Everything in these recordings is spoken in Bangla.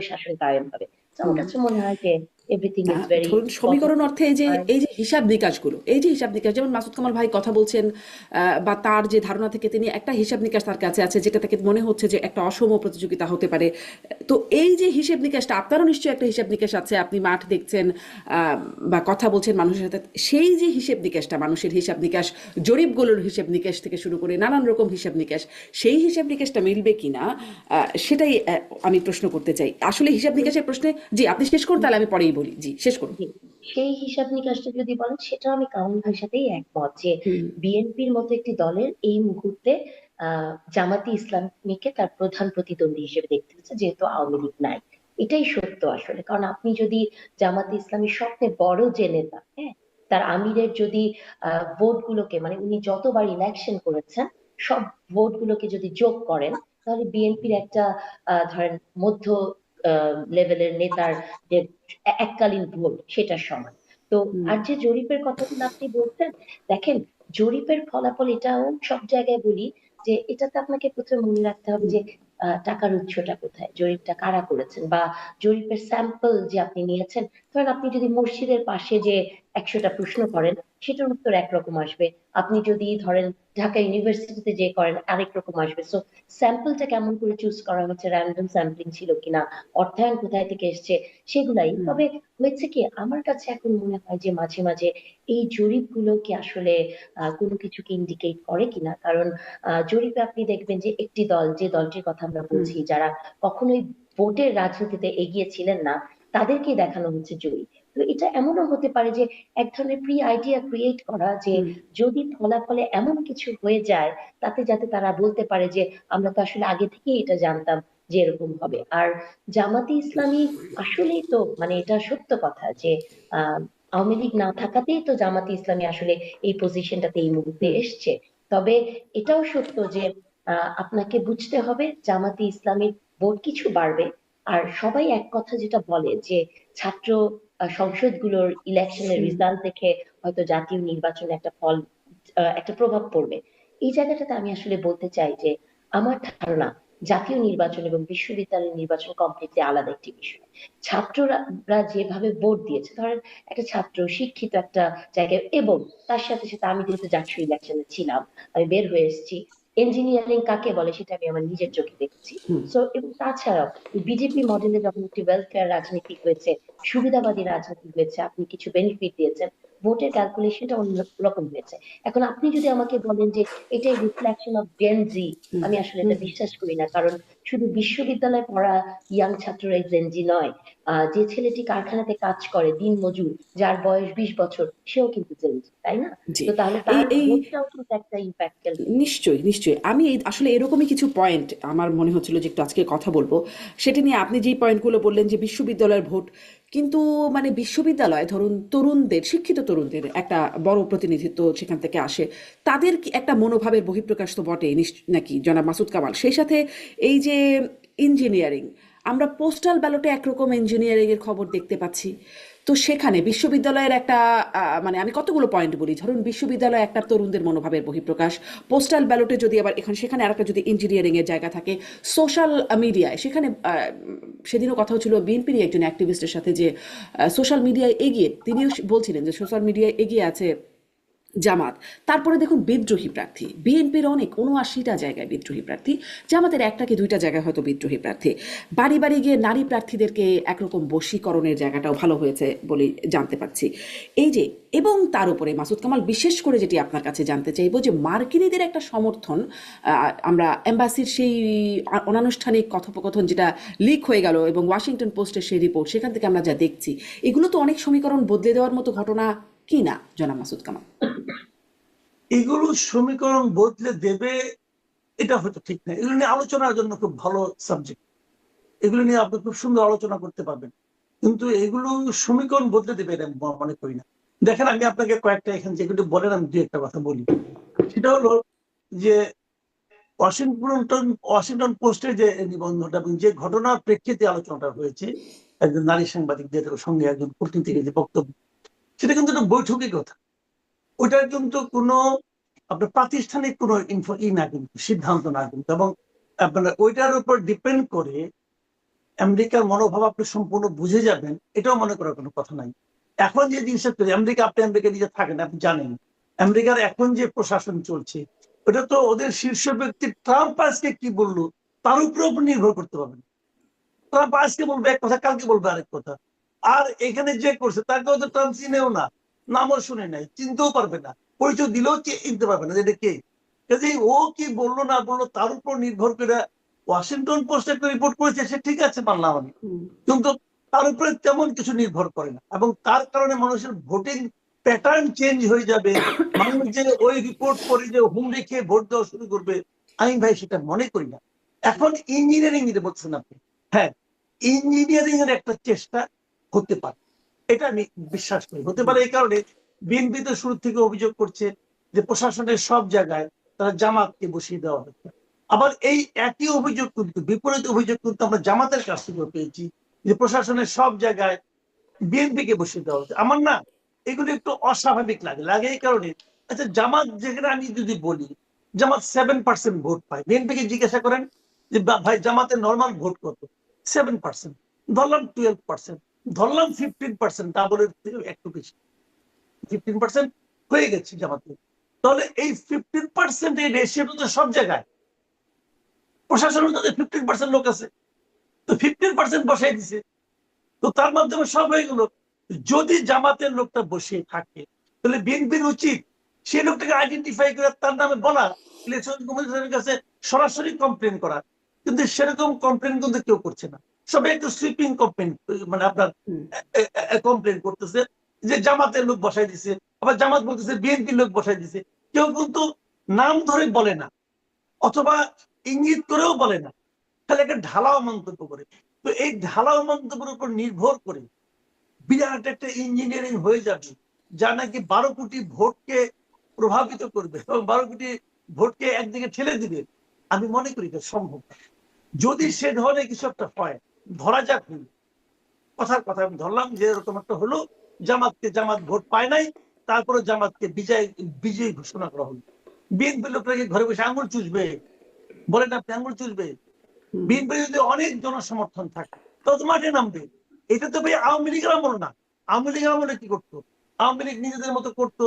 শাসন কায়েম হবে। তো আমার কাছে মনে হয় যে এভরিথিং না, ইজ ভেরি ধরুন সমীকরণ পজিটিভ। অর্থে আর এই যে হিসাব নিকাশগুলো, এই যে হিসাব নিকাশ, যেমন মাসুদ কামাল ভাই কথা বলছেন, বা তার যে ধারণা থেকে তিনি একটা হিসাব নিকাশ তার কাছে আছে যেটা তাকে মনে হচ্ছে যে একটা অসম প্রতিযোগিতা হতে পারে। তো এই যে হিসেব নিকাশটা, আপনারও নিশ্চয়ই একটা হিসাব নিকাশ আছে, আপনি মাঠ দেখছেন বা কথা বলছেন মানুষের সাথে, সেই যে হিসেব নিকাশটা, মানুষের হিসাব নিকাশ, জরিপগুলোর হিসেব নিকাশ থেকে শুরু করে নানান রকম হিসাব নিকাশ, সেই হিসাব নিকাশটা মিলবে কিনা, সেটাই আমি প্রশ্ন করতে চাই আসলে হিসাব নিকাশের প্রশ্নে। জি, আপনি শেষ করুন, তাহলে আমি পরেই বলি। জি, শেষ করুন। জি, সেই হিসাব নিকাশটা যদি বলেন সেটা আমি কামাল ভাইয়ের সাথেই একমত যে বিএনপির মতো একটি দলের এই মুহূর্তে জামাতি ইসলামীকে তার প্রধান প্রতিদ্বন্দ্বী হিসেবে দেখতে হচ্ছে, যেহেতু আওয়ামী লীগ নাই। এটাই সত্য আসলে, কারণ আপনি যদি জামাতি ইসলামীর সবচেয়ে বড় যে নেতা, হ্যাঁ, তার আমিরের যদি ভোট গুলোকে, মানে উনি যতবার ইলেকশন করেছেন সব ভোট গুলোকে যদি যোগ করেন, তাহলে বিএনপির একটা ধরেন মধ্য লেভেলের নেতার যে এককালীন ভোট সেটার সমান। তো আর যে জরিপের কথাগুলো আপনি বলছেন, দেখেন, জরিপের ফলাফল এটাও সব জায়গায় বলি যে এটাতে আপনাকে প্রথমে মনে রাখতে হবে যে টাকার উৎসটা কোথায়, জরিপটা কারা করেছেন, বা জরিপের স্যাম্পল যে আপনি নিয়েছেন। ধরেন আপনি যদি মসজিদের পাশে যে 100টা প্রশ্ন করেন, সেটার উত্তর একরকম আসবে। আপনি যদি ধরেন ঢাকা ইউনিভার্সিটিতে যে করেন, আরেক রকম আসবে। সো স্যাম্পলটা কেমন করে চুজ করা হচ্ছে, র্যান্ডম স্যাম্পলিং ছিল কিনা, অর্থায়ন কোথায় থেকে এসছে, সেগুলাই। তবে হয়েছে কি, আমার কাছে এখন মনে হয় যে মাঝে মাঝে এই জরিপগুলো কি আসলে কোনো কিছুকে ইন্ডিকেট করে কিনা। কারণ জরিপে আপনি দেখবেন যে একটি দল, যে দলটির কথা আমরা বলছি, যারা কখনোই ভোটের রাজনীতিতে এগিয়ে ছিলেন না, তাদেরকে দেখানো হচ্ছে জয়ী। তো এটা এমনও হতে পারে যে এক ধরনের প্রি আইডিয়া ক্রিয়েট করা, যে যদি ফলাফলে এমন কিছু হয়ে যায় তাতে যাতে তারা বলতে পারে যে আমরা তো আসলে আগে থেকেই এটা জানতাম যে এরকম হবে। আর জামাতে ইসলামী আসলেই তো, মানে এটা সত্য কথা যে আওয়ামী লীগ না থাকাতেই তো জামাতে ইসলামী আসলে এই পজিশনটাতে এই মুহূর্তে এসছে। তবে এটাও সত্য যে আপনাকে বুঝতে হবে জামাতে ইসলামীর ভোট কিছু বাড়বে। আর সবাই এক কথা যেটা বলে যে ছাত্র সংসদগুলোর ইলেকশনের রেজাল্ট দেখে হয়তো জাতীয় নির্বাচনে একটা ফল, একটা প্রভাব পড়বে। এই জায়গাটাতে আমি আসলে বলতে চাই যে আমার ধারণা জাতীয় নির্বাচন এবং বিশ্ববিদ্যালয় নির্বাচন কমপ্লিটলি আলাদা একটি বিষয়। ছাত্ররা যেভাবে ভোট দিয়েছে, ধরেন একটা ছাত্র শিক্ষিত একটা জায়গায়, এবং তার সাথে সাথে আমি যেহেতু জাতীয় ইলেকশনে ছিলাম, আমি বের হয়ে এসেছি, ইঞ্জিনিয়ারিং কাকে বলে সেটা আমি আমার নিজের চোখে দেখছি। সো এবং তাছাড়াও বিজেপি মডেলে যখন একটি ওয়েলফেয়ার রাজনীতি হয়েছে, সুবিধাবাদী রাজনীতি হয়েছে, আপনি কিছু বেনিফিট দিয়েছেন, ভোটের ক্যালকুলেশনটা অন্যরকম হয়েছে। এখন আপনি যদি আমাকে বলেন যে এটাই রিফ্লেকশন অফ জেনজি, আমি আসলে এটা বিশ্বাস করি না। কারণ শুধু বিশ্ববিদ্যালয়ে পড়া ইয়াং ছাত্ররাই জেনজি নয়। যে ছেলেটি কারখানাতে কাজ করে দিন মজুর, যার বয়স 20 বছর, সেও কিন্তু জেনজি, তাই না? জি, তো তাহলে এই তার এই ভোটটাও কিন্তু একটা ইম্প্যাক্ট ফেলবে। নিশ্চয়ই, নিশ্চয়ই। আমি আসলে এরকমই কিছু পয়েন্ট আমার মনে হচ্ছিল যে একটু আজকে কথা বলবো। সেটা নিয়ে আপনি যেই পয়েন্টগুলো বললেন যে বিশ্ববিদ্যালয়ের ভোট, কিন্তু মানে বিশ্ববিদ্যালয় ধরুন তরুণদের, শিক্ষিত তরুণদের একটা বড় প্রতিনিধিত্ব সেখান থেকে আসে। তাদের কি একটা মনোভাবের বহিঃপ্রকাশ তো বটে নাকি জনাব মাসুদ কামাল? সেই সাথে এই যে ইঞ্জিনিয়ারিং, আমরা পোস্টাল ব্যালটে একরকম ইঞ্জিনিয়ারিং এর খবর দেখতে পাচ্ছি। তো সেখানে বিশ্ববিদ্যালয়ের একটা মানে আমি কতগুলো পয়েন্ট বলি, ধরুন বিশ্ববিদ্যালয়ে একটা তরুণদের মনোভাবের বহিঃপ্রকাশ, পোস্টাল ব্যালটে যদি আবার এখানে সেখানে আরেকটা যদি ইঞ্জিনিয়ারিং এর জায়গা থাকে, সোশ্যাল মিডিয়ায় সেখানে সেদিনও কথা হচ্ছিল বিএনপির একজন অ্যাক্টিভিস্টের সাথে যে সোশ্যাল মিডিয়ায় এগিয়ে, তিনিও বলছিলেন যে সোশ্যাল মিডিয়ায় এগিয়ে আছে জামাত। তারপরে দেখুন বিদ্রোহী প্রার্থী বিএনপির অনেক ৭৯টা জায়গায় বিদ্রোহী প্রার্থী, জামাতের একটা কি দুইটা জায়গায় হয়তো বিদ্রোহী প্রার্থী। বাড়ি বাড়ি গিয়ে নারী প্রার্থীদেরকে একরকম বশীকরণের জায়গাটাও ভালো হয়েছে বলে জানতে পারছি। এই যে, এবং তার উপরে মাসুদ কামাল বিশেষ করে যেটি আপনার কাছে জানতে চাইবো যে মার্কিনীদের একটা সমর্থন, আমরা এম্বাসির সেই অনানুষ্ঠানিক কথোপকথন যেটা লিক হয়ে গেল এবং ওয়াশিংটন পোস্টের সেই রিপোর্ট, সেখান থেকে আমরা যা দেখছি, এগুলো তো অনেক সমীকরণ বদলে দেওয়ার মতো ঘটনা কি না জনাব মাসুদ কামাল? এগুলো সমীকরণ বদলে দেবে এটা হয়তো ঠিক না। এগুলো নিয়ে আলোচনার জন্য খুব ভালো সাবজেক্ট, এগুলো নিয়ে আপনি খুব সুন্দর আলোচনা করতে পারবেন, কিন্তু এগুলো সমীকরণ বদলে দেবে এটা মনে করি না। দেখেন, আমি আপনাকে কয়েকটা এখানে যেগুলো বলেন আমি দু একটা কথা বলি। সেটা হলো যে ওয়াশিংটন ওয়াশিংটন পোস্টের যে নিবন্ধটা এবং যে ঘটনার প্রেক্ষিতে আলোচনাটা হয়েছে, একজন নারী সাংবাদিকদের সঙ্গে একজন কূটনীতিকের যে বক্তব্য, সেটা কিন্তু একটা বৈঠকই কথা। ওইটার কিন্তু কোনো আপনার প্রাতিষ্ঠানিক কোনো ইনফো না, কিন্তু সিদ্ধান্ত না, কিন্তু এবং আপনার ওইটার উপর ডিপেন্ড করে আমেরিকার মনোভাব আপনি সম্পূর্ণ বুঝে যাবেন, এটাও মনে করার কোনো কথা নাই। এখন যে জিনিসটা তৈরি, আপনি আমেরিকা নিজে থাকেন, আপনি জানেন আমেরিকার এখন যে প্রশাসন চলছে ওটা তো ওদের শীর্ষ ব্যক্তি ট্রাম্প আজকে কি বললো তার উপরে নির্ভর করতে পারবেন। ট্রাম্প আজকে বলবে এক কথা, কালকে বলবে আরেক কথা। আর এখানে যে করছে তাকেও তো ট্রাম্প চিনেও না, নামও শুনে নাই, চিনতেও পারবে না, পরিচয় দিলেও চিনতে পারবে না যে এটা কে। কাজেই ও কি বললো না বললো তার উপর নির্ভর করে ওয়াশিংটন পোস্ট একটা রিপোর্ট করেছে, সে ঠিক আছে মানলাম আমি, কিন্তু তার উপরে তেমন কিছু নির্ভর করে না, এবং তার কারণে মানুষের ভোটিং প্যাটার্ন চেঞ্জ হয়ে যাবে। মানুষ যে ওই রিপোর্ট করে যে হুমড়ি খেয়ে ভোট দেওয়া শুরু করবে, আমি ভাই সেটা মনে করি না। এখন ইঞ্জিনিয়ারিং যেটা বলছেন আপনি, হ্যাঁ ইঞ্জিনিয়ারিং এর একটা চেষ্টা হতে পারে, এটা আমি বিশ্বাস করি হতে পারে। এই কারণে বিএনপি তো শুরু থেকে অভিযোগ করছে যে প্রশাসনের সব জায়গায় তারা জামাতকে বসিয়ে দেওয়া হচ্ছে। আবার এই একই অভিযোগ কিন্তু, বিপরীত অভিযোগ কিন্তু আমরা জামাতের কাছ থেকে পেয়েছি যে প্রশাসনের সব জায়গায় বিএনপি কে বসিয়ে দেওয়া হচ্ছে। আমার না এগুলো একটু অস্বাভাবিক লাগে এই কারণে। আচ্ছা জামাত, যেখানে আমি যদি বলি জামাত 7% ভোট পায়, বিএনপি কে জিজ্ঞাসা করেন যে ভাই জামাতের নর্মাল ভোট কত, 7%, ধরলাম 12%, ধরলাম 15%, ডাবলের থেকে একটু বেশি, 15% হয়ে গেছে জামাতে। তাহলে এই 15% এই রেশিওটা তো সব জায়গায়, প্রশাসনের তাদের 15% লোক আছে, তো 15% বসাই দিছে, তো তার মাধ্যমে সব হয়ে গেল। যদি জামাতের লোকটা বসে থাকে তাহলে বিএনপির উচিত সেই লোকটাকে আইডেন্টিফাই করে তার নামে বলা, ইলেকশন কমিশনের কাছে সরাসরি কমপ্লেন করা, কিন্তু সেরকম কমপ্লেন কিন্তু কেউ করছে না। সবাই একটু সুইপিং কমপ্লেন, মানে আপনার কমপ্লেন করতেছে যে জামাতের লোক বসাই দিছে, আবার জামাত বলতেছে বিএনপির লোক বসাই দিছে। কেউ কিন্তু নাম ধরে বলে না, অথবা ইঙ্গিত করেও বলে না, তাহলে একটা ঢালাও মন্তব্য করে। তো এই ঢালাও মন্তব্যের উপর নির্ভর করে বিরাট একটা ইঞ্জিনিয়ারিং হয়ে যাবে, যা নাকি 12 কোটি ভোটকে প্রভাবিত করবে এবং 12 কোটি ভোটকে একদিকে ঠেলে দিবে। আমি মনে করি এটা সম্ভব। যদি সে ধরনের কিছু একটা হয়, ধরা যাক কথার কথা আমি ধরলাম যে এরকম একটা হলো, জামাত ভোট পায় নাই, তারপরে জামাতকে বিজয়ী ঘোষণা করা হলো, বিএনপি লোকরা কি ঘরে বসে আঙুল চুষবে? বলেন আপনি, আঙুল চুষবে? বিএনপি যদি অনেক জনসমর্থন থাকে তবে তো মাঠে নামবে। এটা তো ভাই আওয়ামী লীগের আমল না। আওয়ামী লীগের আমলে কি করতো? আওয়ামী লীগ নিজেদের মতো করতো,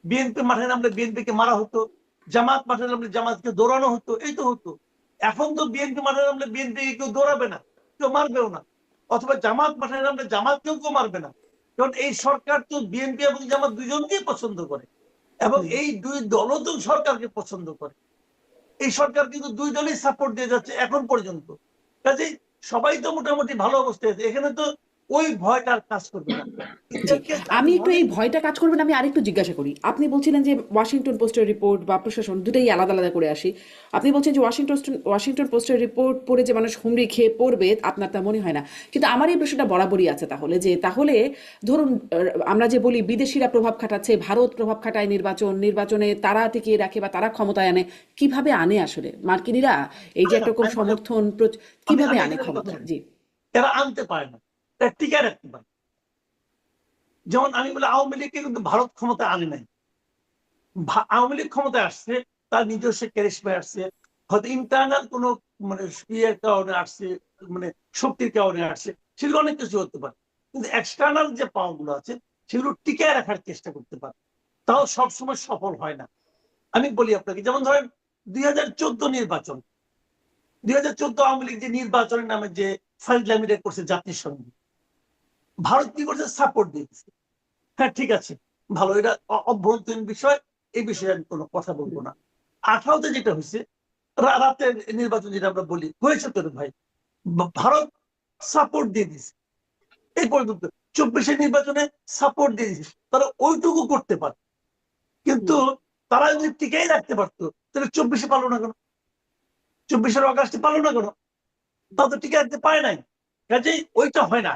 বিএনপি মাঠে নামলে বিএনপি কে মারা হতো, জামাত মাঠে নামলে জামাতকে দৌড়ানো হতো, এই তো হতো। এখন তো বিএনপি মাঠে নামলে বিএনপি কেউ দৌড়াবে না, কেউ মারবেও না, অথবা জামাত মাঠে নামলে জামাতকেও কেউ মারবে না। কারণ এই সরকার তো বিএনপি এবং জামাত দুজনকেই পছন্দ করে, এবং এই দুই দলও তো সরকারকে পছন্দ করে। এই সরকার কিন্তু দুই দলই সাপোর্ট দিয়ে যাচ্ছে এখন পর্যন্ত। কাজেই সবাই তো মোটামুটি ভালো অবস্থায় আছে, এখানে তো ওই ভয়টা আর কাজ করবে না। জি, আমি আমি একটু মনে এই করি ভয়টা কাজ করবে না, আমি আরেকটু জিজ্ঞাসা করি। আপনি বলছিলেন যে ওয়াশিংটন পোস্টের রিপোর্ট বা প্রশাসন দুটাই আলাদা আলাদা করে আসি। আপনি বলছেন যে ওয়াশিংটন পোস্টের রিপোর্ট পড়ে যে মানুষ হুমড়ি খেয়ে পড়বে আপনার তা মনে হয় না, কিন্তু আমার এই প্রশ্নটা বরাবরই আছে তাহলে ধরুন আমরা যে বলি বিদেশিরা প্রভাব খাটাচ্ছে, ভারত প্রভাব খাটায় নির্বাচনে তারা টিকিয়ে রাখে বা তারা ক্ষমতায় আনে, কিভাবে আনে আসলে মার্কিনীরা এই যে একরকম সমর্থন কিভাবে আনে ক্ষমতা? জি, এরা আনতে পারে না, এরা টিকে রাখতে পারে। যেমন আমি বলি আওয়ামী লীগকে কিন্তু ভারত ক্ষমতায় আনে নাই। আওয়ামী লীগ ক্ষমতায় আসছে তার নিজস্ব ক্যারিশমায় আসছে, হয়তো ইন্টারনাল কোন মানে ইয়ের কারণে আসছে, মানে শক্তির কারণে আসছে, সেগুলো অনেক কিছু হতে পারে। কিন্তু এক্সটার্নাল যে পাওয়ার গুলো আছে সেগুলো টিকায় রাখার চেষ্টা করতে পারে, তাও সবসময় সফল হয় না। আমি বলি আপনাকে, যেমন ধরেন 2014 নির্বাচন, 2014 আওয়ামী লীগ যে নির্বাচনের নামে যে ফাইজলামিটা করছে জাতির সঙ্গে, ভারত কি করছে? সাপোর্ট দিয়েছে। হ্যাঁ ঠিক আছে, ভালো, এটা অভ্যন্তরীণ বিষয়, এই বিষয়ে আমি কোনো কথা বলবো না। 18তে যেটা হয়েছে, রাতের নির্বাচন যেটা আমরা বলি হয়েছে তো ভাই, ভারত সাপোর্ট দিয়ে দিছে এই পর্যন্ত। 24-এর নির্বাচনে সাপোর্ট দিয়ে দিছে, তারা ওইটুকু করতে পারে। কিন্তু তারা যদি টিকেই রাখতে পারতো তাহলে 24-এ পারলো না কেন? 24-এর অগাস্টে পারলো না কেন? তা তো টিকে রাখতে পারে নাই। কাজেই ওইটা হয় না।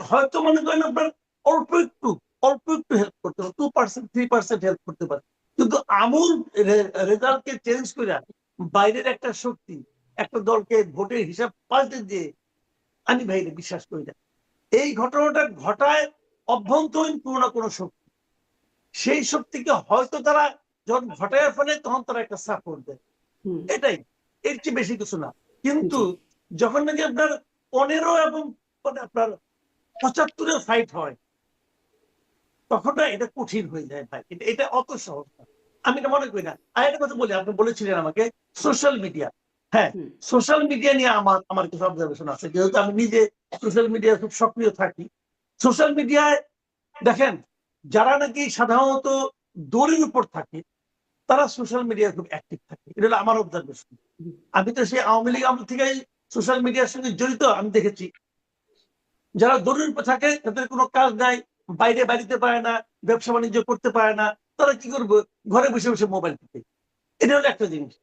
হয়তো মনে করেন আপনার অল্প একটু হেল্প করতে পারে, 2% 3% হেল্প করতে পারে, কিন্তু আমূল রেজাল্টকে চেঞ্জ করে বাইরের একটা শক্তি একটা দলকে ভোটের হিসাব পাল্টে দিয়ে, আমি ভাই বিশ্বাস করি না। এই ঘটনাটা ঘটায় অভ্যন্তরীণ কোনো শক্তি, সেই শক্তিকে হয়তো তারা যখন ঘটায় ফেলে তখন তারা একটা সাপোর্ট দেয়, এটাই, এর চেয়ে বেশি কিছু না। কিন্তু জি, যখন নাকি আপনার 15 এবং মানে আপনার 75-এর ফাইট হয়, তখন না এটা কঠিন হয়ে যায় ভাই। এটা অত সহজ না, আমি এটা মনে করি না। আর একটা কথা বলি, আপনি বলেছিলেন আমাকে সোশ্যাল মিডিয়া। হ্যাঁ, হুম সোশ্যাল মিডিয়া নিয়ে আমার আমার কিছু অবজারভেশন আছে, যেহেতু আমি নিজে সোশ্যাল মিডিয়া খুব সক্রিয় থাকি। সোশ্যাল মিডিয়ায় দেখেন, যারা নাকি সাধারণত দড়ির উপর থাকে, তারা সোশ্যাল মিডিয়ায় খুব অ্যাক্টিভ থাকে, এটা হলো আমার অবজারভেশন। হুম আমি তো সেই আওয়ামী লীগ আমল থেকেই সোশ্যাল মিডিয়ার সঙ্গে জড়িত, আমি দেখেছি যারা দড়ির উপর থাকে তাদের কোনো কাজ নাই, বাইরে বাড়িতে পারে না, ব্যবসা বাণিজ্য করতে পারে না, তারা কি করবে, ঘরে বসে বসে মোবাইল টিপে। এটা হলো একটা জিনিস।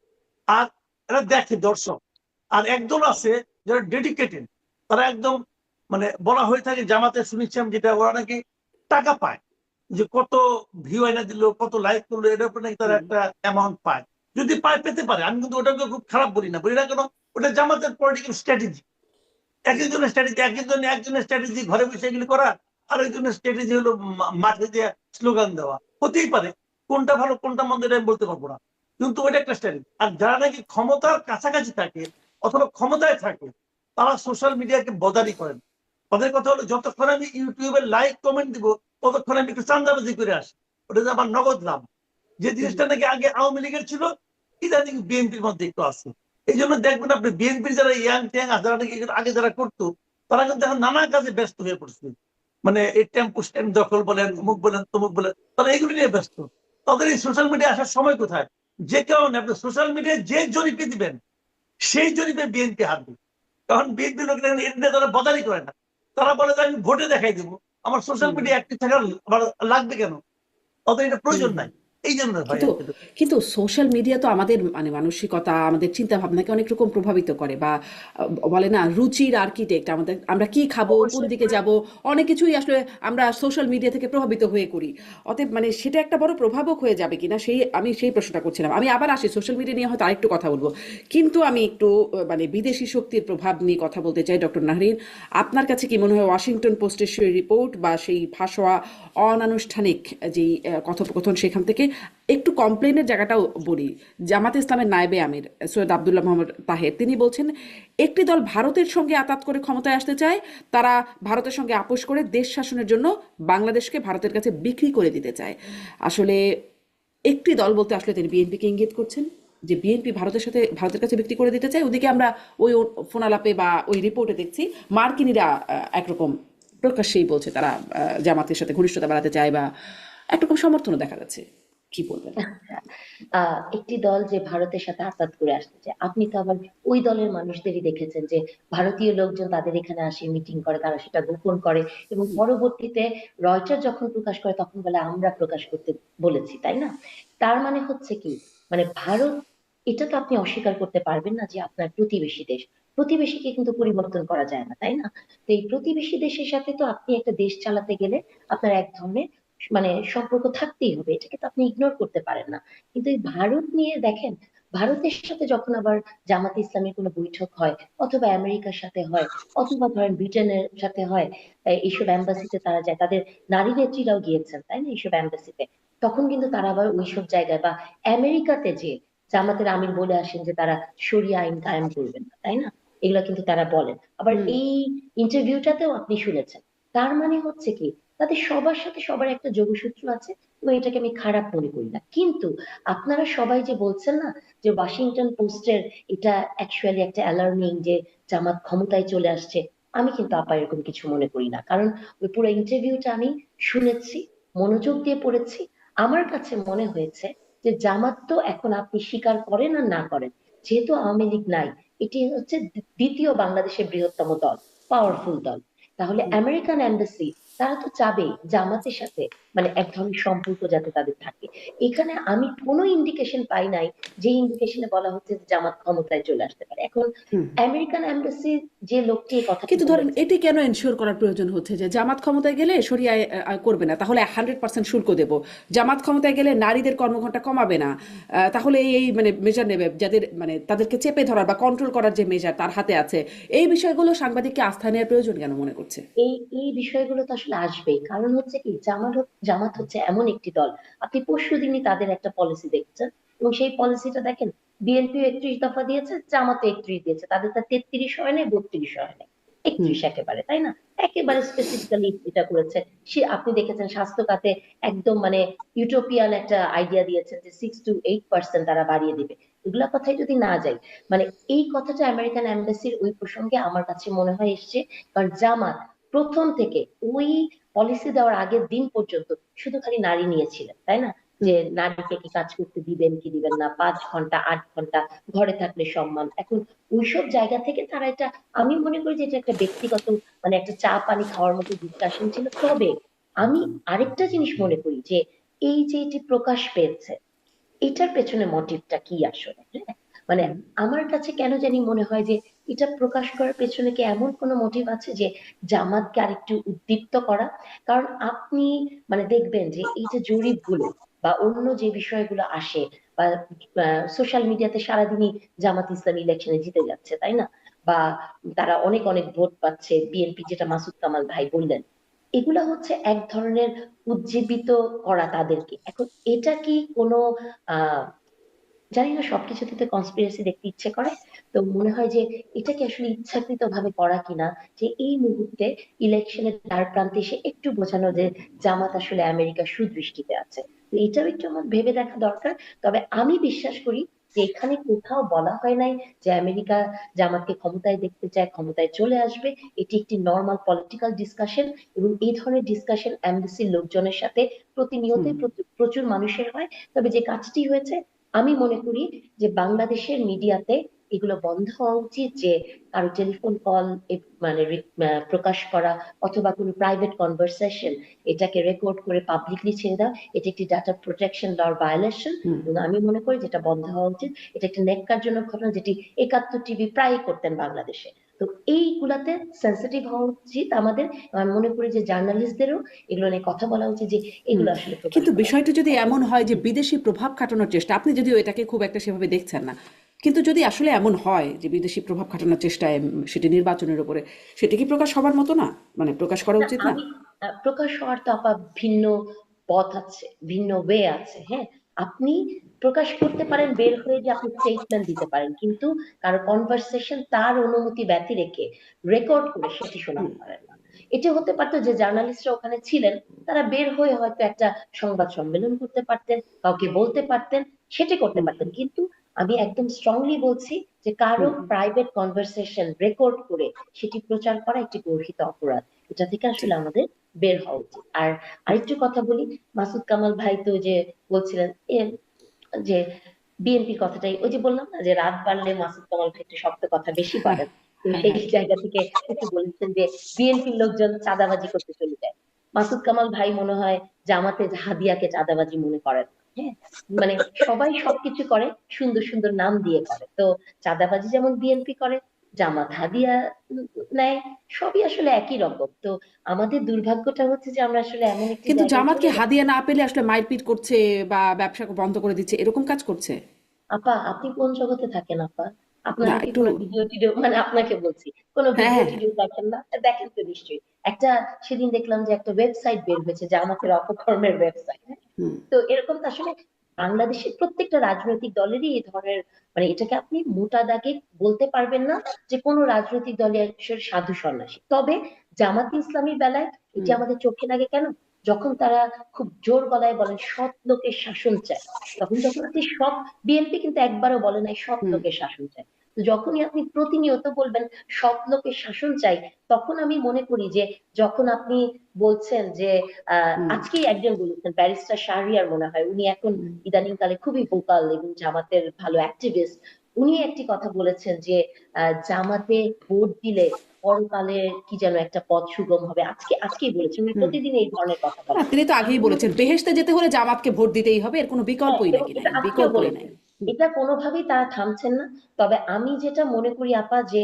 আর এরা দেখে দর্শক। আর একদল আছে যারা ডেডিকেটেড, তারা একদম মানে বলা হয়ে থাকে জামাতে শুনেছি আমি, যেটা ওরা নাকি টাকা পায়, যে কত ভিউ এনে দিল, কত লাইক করলো, এটার উপর নাকি তারা হুম একটা অ্যামাউন্ট পায়। যদি পায়, পেতে পারে, আমি কিন্তু ওটাকে খুব খারাপ বলি না, বলি না কেন, ওটা জামাতের পলিটিক্যাল স্ট্র্যাটেজি। একজনের স্ট্র্যাটেজি ঘরে বসে এগুলি করা, আর একজনের স্ট্র্যাটেজি হলো মাঠে দিয়ে স্লোগান দেওয়া। হতেই পারে, কোনটা ভালো কোনটা মন্দ এটা আমি বলতে পারবো না, কিন্তু ওইটা একটা স্ট্র্যাটেজি। আর যারা নাকি ক্ষমতার কাছাকাছি থাকে অথবা ক্ষমতায় থাকে, তারা সোশ্যাল মিডিয়াকে বদারি করেন। তাদের কথা হলো, যতক্ষণ আমি ইউটিউবে লাইক কমেন্ট দিব, ততক্ষণ আমি একটু চান্দাবাজি করে আসি, ওটা যে আমার নগদ লাভ। যে হুম জিনিসটা নাকি আগে আওয়ামী লীগের ছিল, ইদানিং বিএনপির মধ্যে একটু আছে। এই জন্য দেখবেন আপনি বিএনপির যারা ইয়াং ট্যাং যারা নাকি আগে যারা করতো, তারা কিন্তু এখন নানা কাজে ব্যস্ত হয়ে পড়ছে। মানে এই টেম্পো স্ট্যান্ড দখল বলেন, অমুক বলেন, তমুক বলেন, তারা এগুলি নিয়ে ব্যস্ত। তাদের এই সোশ্যাল মিডিয়া আসার সময় কোথায়? যে কারণে আপনি সোশ্যাল মিডিয়ায় যে জরিপে দিবেন, সেই জরিপে বিএনপি হারবে। কারণ বিএনপি লোক তারা বদারি করে না, তারা বলে যে আমি ভোটে দেখাই দেবো, আমার সোশ্যাল হুম মিডিয়া অ্যাক্টিভ থাকার আবার লাগবে কেন, তাদের এটা হুম প্রয়োজন হুম। নাই। এই জন্য ভাই কিন্তু আর কি। কিন্তু সোশ্যাল মিডিয়া তো আমাদের মানে মানসিকতা, আমাদের চিন্তা ভাবনাকে অনেক রকম প্রভাবিত করে, বা বলে না রুচির আর্কিটেক্ট আমাদের, আমরা কি খাবো, কোন অবশ্যই দিকে যাব, অনেক কিছুই আসলে আমরা সোশ্যাল মিডিয়া থেকে প্রভাবিত হয়ে করি। অতএব মানে সেটা একটা বড় প্রভাবক হয়ে যাবে কিনা, আমি সেই প্রশ্নটা করছিলাম। আমি আবার আসি সোশ্যাল মিডিয়া নিয়ে, হয়তো আরেকটু কথা বলবো, কিন্তু আমি একটু মানে বিদেশি শক্তির প্রভাব নিয়ে কথা বলতে চাই। ডক্টর নাহরিন, আপনার কাছে কি মনে হয় ওয়াশিংটন পোস্টের সেই রিপোর্ট বা সেই ফাঁসোয়া অনানুষ্ঠানিক যেই কথোপকথন, সেখান থেকে একটু কমপ্লেনের জায়গাটাও বলি। জামাতে ইসলামের নায়েবে আমির সৈয়দ আবদুল্লাহ মোহাম্মদ তাহের তিনি বলছেন, একটি দল ভারতের সঙ্গে আতাত করে ক্ষমতায় আসতে চায়, তারা ভারতের সঙ্গে আপোষ করে দেশ শাসনের জন্য বাংলাদেশকে ভারতের কাছে বিক্রি করে দিতে চায়। আসলে একটি দল বলতে আসলে তিনি বিএনপিকে ইঙ্গিত করছেন, যে বিএনপি ভারতের কাছে বিক্রি করে দিতে চায়। ওদিকে আমরা ওই ফোনালাপে বা ওই রিপোর্টে দেখছি মার্কিনিরা একরকম প্রকাশ্যেই বলছে তারা জামাতের সাথে ঘনিষ্ঠতা বাড়াতে চায়, বা একরকম সমর্থনও দেখা যাচ্ছে। কি বলবেন? একটি দল যে ভারতের সাথে আঘাত করে আসতে চায়, আপনি তো আবার ওই দলের মানুষদেরই দেখেছেন যে ভারতীয় লোকজন তাদের এখানে আসে, মিটিং করে, তারা সেটা গোপন করে এবং পরবর্তীতে রয়টার যখন প্রকাশ করে তখন বলে আমরা প্রকাশ করতে বলেছি, তাই না? তার মানে হচ্ছে কি, মানে ভারত, এটা তো আপনি অস্বীকার করতে পারবেন না যে আপনার প্রতিবেশী দেশ, প্রতিবেশীকে কিন্তু পরিবর্তন করা যায় না, তাই না? তো এই প্রতিবেশী দেশের সাথে তো আপনি একটা দেশ চালাতে গেলে আপনার এক ধরনের মানে সম্পর্ক থাকতেই হবে, এটাকে তো আপনি ইগনোর করতে পারেন না। কিন্তু এই ভারত নিয়ে দেখেন, ভারতের সাথে যখন আবার জামাতে ইসলামের কোনো বৈঠক হয়, অথবা আমেরিকার সাথে হয়, অথবা ধরেন ব্রিটেনের সাথে হয়, এইসব এম্বাসিতে তারা যায়, তাদের নারী নেত্রীরাও গিয়েছেন, তাই না, এইসব এম্বাসিতে, তখন কিন্তু তারা আবার ওইসব জায়গায় বা আমেরিকাতে যে জামাতের আমির বলে আসেন যে তারা শরিয়া আইন কায়েম করবেন না, তাই না? এগুলা কিন্তু তারা বলেন। আবার হুম এই ইন্টারভিউটাতেও আপনি শুনেছেন। তার মানে হচ্ছে কি, তাদের সবার সাথে সবার একটা যোগসূত্র আছে, এবং এটাকে আমি খারাপ মনে করি না। কিন্তু আপনারা সবাই যে বলছেন না যে ওয়াশিংটন পোস্টের এটা অ্যাকচুয়ালি একটা অ্যালার্মিং যে জামাত ক্ষমতায় চলে আসছে, আমি কিন্তু আপা এরকম কিছু মনে করি না। কারণ ওই পুরো ইন্টারভিউটা আমি শুনেছি, মনোযোগ দিয়ে পড়েছি। আমার কাছে মনে হয়েছে যে জামাত তো এখন আপনি স্বীকার করেন আর না করেন, যেহেতু আওয়ামী লীগ নাই, এটি হচ্ছে দ্বিতীয় বাংলাদেশের বৃহত্তম দল, পাওয়ারফুল দল। তাহলে আমেরিকান এম্বাসি তারা তো চাবে জামাতের সাথে মানে এক ধরনের সম্পর্ক যাতে তাদের থাকে। এখানে আমি কোনো ইন্ডিকেশন পাই নাই যে ইন্ডিকেশনে বলা হচ্ছে যে জামাত ক্ষমতায় চলে আসতে পারে। এখন হুম। আমেরিকান এম্বাসির যে লোকটি এই কথাটি কিন্তু ধরেন বলেছে, এটি কেন এনশিওর করার প্রয়োজন হচ্ছে যে জামাত ক্ষমতায় গেলে শরিয়ায় করবে না, তাহলে 100% শুল্ক দেব? জামাত ক্ষমতায় গেলে নারীদের কর্মঘণ্টা কমাবে না, তাহলে এই মানে মেজার নেবে যাদের মানে তাদেরকে চেপে ধরার বা কন্ট্রোল করার যে মেজার তার হাতে আছে, এই বিষয়গুলো সাংবাদিককে আস্থা নেওয়ার প্রয়োজন কেন মনে করছে? এই এই বিষয়গুলো তো আসলে আসবেই। কারণ হচ্ছে কি, জামাত হচ্ছে এমন একটি দল, আপনি পরশুদিনই তাদের একটা পলিসি দেখছেন, এবং সেই পলিসিটা দেখেন, বিএনপি 31 দফা দিয়েছে, জামাতে 31 দিয়েছে, তাদের তা 33 হয় নাই, 32 হয় নাই। হুম 31 একেবারে, তাই না? একেবারে স্পেসিফিক্যালি এটা করেছে। সে আপনি দেখেছেন স্বাস্থ্য খাতে একদম মানে ইউটোপিয়ান একটা আইডিয়া দিয়েছেন যে 6 to 8% তারা বাড়িয়ে দিবে। এগুলা কথায় যদি না যাই, মানে এই কথাটা আমেরিকান এম্বাসির ওই প্রসঙ্গে আমার কাছে মনে হয় এসছে, কারণ জামাত প্রথম থেকে ওই পলিসি দেওয়ার আগের দিন পর্যন্ত শুধু খালি নারী নিয়েছিলেন, তাই না? যে হুম নারীকে কি কাজ করতে দিবেন কি দিবেন না, 5 ঘন্টা 8 ঘন্টা ঘরে থাকলে সম্মান। এখন ওইসব জায়গা থেকে তারা এটা, আমি মনে করি যে এটা একটা ব্যক্তিগত মানে একটা চা পানি খাওয়ার মতো ডিসকাশন ছিল। তবে আমি আরেকটা জিনিস মনে করি যে এই যে এটি প্রকাশ পেয়েছে, এটার পেছনে মোটিভটা কি আসলে, হ্যাঁ? মানে হুম আমার কাছে কেন জানি মনে হয় যে এটা প্রকাশ করার পেছনে কি এমন কোনো মোটিভ আছে যে জামাতকে আরেকটু উদ্দীপ্ত করা। কারণ আপনি মানে দেখবেন যে এই যে জরিপগুলো বা অন্য যে বিষয়গুলো আসে বা সোশ্যাল মিডিয়াতে সারাদিনই জামাত ইসলামী ইলেকশনে জিতে যাচ্ছে, তাই না? বা তারা অনেক অনেক ভোট পাচ্ছে, বিএনপি যেটা মাসুদ কামাল ভাই বললেন, এগুলা হচ্ছে এক ধরনের উজ্জীবিত করা তাদেরকে। এখন এটা কি কোনো আহ জানি না, সবকিছুতে তো কনস্পিরেসি দেখতে ইচ্ছে করে। তো মনে হয় যে এটা কি আসলে ইচ্ছাকৃত ভাবে করা কিনা, যে এই মুহূর্তে ইলেকশনের দ্বার প্রান্তে এসে একটু বোঝানো যে জামাত আসলে আমেরিকার সুদৃষ্টিতে আছে। তো এটাও একটু আমার ভেবে দেখা দরকার। তবে আমি বিশ্বাস করি যে এখানে কোথাও বলা হয় নাই যে আমেরিকা জামাতকে ক্ষমতায় দেখতে চায়, ক্ষমতায় চলে আসবে। এটি একটি নর্মাল পলিটিক্যাল ডিসকাশন, এবং এই ধরনের ডিসকাশন এমবিসির লোকজনের সাথে হুম প্রতিনিয়তই প্রচুর মানুষের হয়। তবে যে কাজটি হয়েছে, আমি মনে করি যে বাংলাদেশের মিডিয়াতে এগুলো বন্ধ হওয়া উচিত, যে কারো টেলিফোন কল মানে প্রকাশ করা অথবা কোনো প্রাইভেট কনভারসেশন এটাকে রেকর্ড করে পাবলিকলি ছেড়ে দেওয়া, এটা একটি ডাটা প্রোটেকশন লর ভায়োলেশন। হুম এবং আমি মনে করি যেটা বন্ধ হওয়া উচিত। এটা একটা ন্যাক্কারজনক ঘটনা, যেটি 71 টিভি প্রায়ই করতেন বাংলাদেশে। তো এইগুলাতে সেন্সিটিভ হওয়া উচিত আমাদের। আমি মনে করি যে জার্নালিস্টদেরও এগুলো নিয়ে কথা বলা উচিত যে হুম এগুলো আসলে প্রকাশ কিন্তু করা উচিত বিষয়টা যদি না। এমন হয় যে জি। বিদেশি প্রভাব খাটানোর চেষ্টা, আপনি যদিও এটাকে খুব একটা সেভাবে দেখছেন না, কিন্তু যদি আসলে এমন হয় যে বিদেশি প্রভাব খাটানোর চেষ্টায় সেটি নির্বাচনের উপরে, সেটা কি প্রকাশ হবার মতো না, মানে প্রকাশ করা না, উচিত না? আমি প্রকাশ হওয়ার তো আপা ভিন্ন পথ আছে, ভিন্ন ওয়ে আছে, হ্যাঁ। আপনি প্রকাশ করতে পারেন বের হয়ে, যে আপনি স্টেটমেন্ট দিতে পারেন, কিন্তু কারো কনভারসেশন তার অনুমতি ব্যতি রেখে রেকর্ড করে সেটি শোনাতে পারেন না। এটা হতে পারতো যে জার্নালিস্টরা ওখানে ছিলেন, তারা বের হয়ে হয়তো একটা সংবাদ সম্মেলন করতে পারতেন, কাউকে বলতে পারতেন, সেটি করতে হুম পারতেন। কিন্তু আমি একদম স্ট্রংলি বলছি যে কারো হুম প্রাইভেট কনভারসেশন রেকর্ড করে সেটি প্রচার করা একটি গর্হিত অপরাধ। এটা থেকে আসলে আমাদের বের হওয়া উচিত। আর আরেকটু কথা বলি, মাসুদ কামাল ভাই তো যে বলছিলেন যে বিএনপির কথাটাই, ওই যে বললাম না যে রাত বাড়লে মাসুদ কামাল ভাই একটু শক্ত কথা বেশি হ্যাঁ পারেন। তো হ্যাঁ সেই হ্যাঁ জায়গা থেকে একটু বলেছেন যে বিএনপির লোকজন চাঁদাবাজি করতে চলে যায়। মাসুদ কামাল ভাই মনে হয় জামাতে হাদিয়াকে চাঁদাবাজি মনে করেন না, হ্যাঁ। মানে সবাই সবকিছু করে, সুন্দর সুন্দর নাম দিয়ে করে। তো চাঁদাবাজি যেমন বিএনপি করে, জামাত হাদিয়া নেয়, সবই আসলে একই রকম। তো আমাদের দুর্ভাগ্যটা হচ্ছে যে আমরা আসলে এমন একটি কিন্তু জায়গায় জামাতকে চলে গেছি। হাদিয়া না পেলে আসলে মারপিট করছে বা ব্যবসা বন্ধ করে দিচ্ছে এরকম কাজ করছে? আপা আপনি কোন জগতে থাকেন আপা? না আপনারা কি একটু কোনো ভিডিও টিডিও, মানে আপনাকে বলছি, কোনো হ্যাঁ ভিডিও হ্যাঁ হ্যাঁ টিডিও দেখেন না? দেখেন তো নিশ্চয়ই। একটা সেদিন দেখলাম যে একটা ওয়েবসাইট বের হয়েছে যে আমাদের অপকর্মের ওয়েবসাইট। হুম তো এরকম তো আসলে বাংলাদেশের প্রত্যেকটা রাজনৈতিক দলেরই এই ধরনের, মানে এটাকে আপনি মোটা দাগে বলতে পারবেন না যে কোন রাজনৈতিক দলের আসলে সাধু সন্ন্যাসী। তবে জামাতে ইসলামীর বেলায় এটি হুম আমাদের চোখে লাগে কেন, যখন তারা খুব জোর গলায় বলেন সৎ লোকের শাসন চায়, তখন যখন আপনি সৎ, বিএনপি কিন্তু একবারও বলে নাই সৎ হুম লোকের শাসন চায়। তো যখনই আপনি প্রতিনিয়ত বলবেন সৎ লোকের শাসন চাই, তখন আমি মনে করি যে যখন আপনি বলছেন যে হুম আজকেই একজন বলেছেন ব্যারিস্টার শাহরিয়ার মনে হয়, উনি এখন হুম ইদানিং কালে খুবই ভোকাল এবং জামাতের ভালো অ্যাক্টিভিস্ট। উনি একটি কথা বলেছেন যে জামাতে ভোট দিলে পরকালে কি যেন একটা পথ সুগম হবে। আজকেই বলেছেন, উনি হুম প্রতিদিন এই ধরনের কথা না, বলেন। তিনি তো আমি আগেই মনে বলেছেন বেহেশতে যেতে হলে জামাতকে ভোট দিতেই হবে, এর কোনো হ্যাঁ, বিকল্পই এবং নাকি এটা নাই, আজকেও বিকল্পই নাই। বলেছেন। হুম এটা কোনোভাবেই তারা থামছেন না। তবে আমি যেটা মনে করি আপা, যে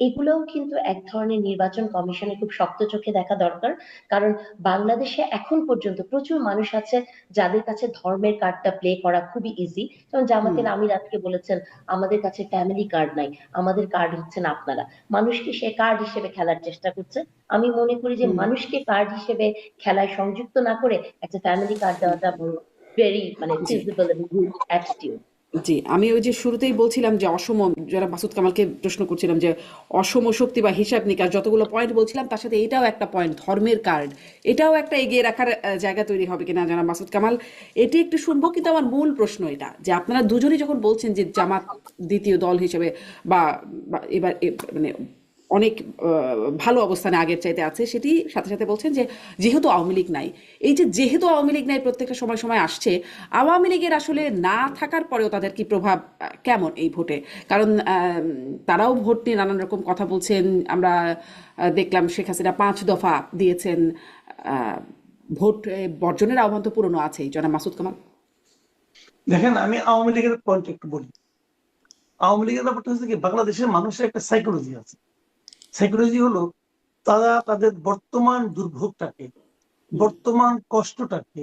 এগুলোও কিন্তু এক ধরনের নির্বাচন কমিশনের খুব শক্ত চোখে দেখা দরকার। কারণ বাংলাদেশে এখন পর্যন্ত প্রচুর মানুষ আছে যাদের কাছে ধর্মের কার্ডটা প্লে করা খুবই ইজি। যেমন হুম জামাতের আমির আজকে বলেছেন আমাদের কাছে ফ্যামিলি কার্ড নাই, আমাদের কার্ড হচ্ছেন আপনারা। মানুষকে সে কার্ড হিসেবে খেলার চেষ্টা করছে। আমি মনে করি যে হুম মানুষকে কার্ড হিসেবে খেলায় সংযুক্ত না করে একটা ফ্যামিলি কার্ড হুম দেওয়াটা ভেরি মানে জি ফিজিবল এবং গুড অ্যাটিটিউড। জি, আমি ওই যে শুরুতেই বলছিলাম যে অসম, যারা মাসুদ কামালকে প্রশ্ন করছিলাম যে অসম শক্তি বা হিসাব নিকাশ যতগুলো পয়েন্ট বলছিলাম, তার সাথে এটাও একটা পয়েন্ট, ধর্মের কার্ড, এটাও একটা এগিয়ে রাখার জায়গা তৈরি হবে কিনা যারা মাসুদ কামাল, এটি একটু শুনবো। কিন্তু আমার মূল প্রশ্ন এটা যে আপনারা দুজনেই যখন বলছেন যে জামাত দ্বিতীয় দল হিসেবে বা বা এবার মানে অনেক ভালো অবস্থানে আগের চাইতে আছে, সেটি সাথে সাথে বলছেন যে যেহেতু আওয়ামী লীগ নাই, এই যে যেহেতু আওয়ামী লীগ নাই প্রত্যেকটা সময় সময় আসছে, আওয়ামী লীগের আসলে না থাকার পরেও তাদের কি প্রভাব কেমন এই ভোটে? কারণ তারাও ভোট নিয়ে নানান রকম কথা বলছেন। আমরা দেখলাম শেখ হাসিনা 5 দফা দিয়েছেন। আহ, ভোট বর্জনের আহ্বান তো পুরনো আছেই। জনাব মাসুদ কামাল। দেখেন, আমি আওয়ামী লীগের পয়েন্ট একটু বলি। আওয়ামী লীগের ব্যাপারটা হচ্ছে কি, বাংলাদেশের মানুষের একটা সাইকোলজি আছে। সাইকোলজি হলো, তারা তাদের বর্তমান দুর্ভোগটাকে, বর্তমান কষ্টটাকে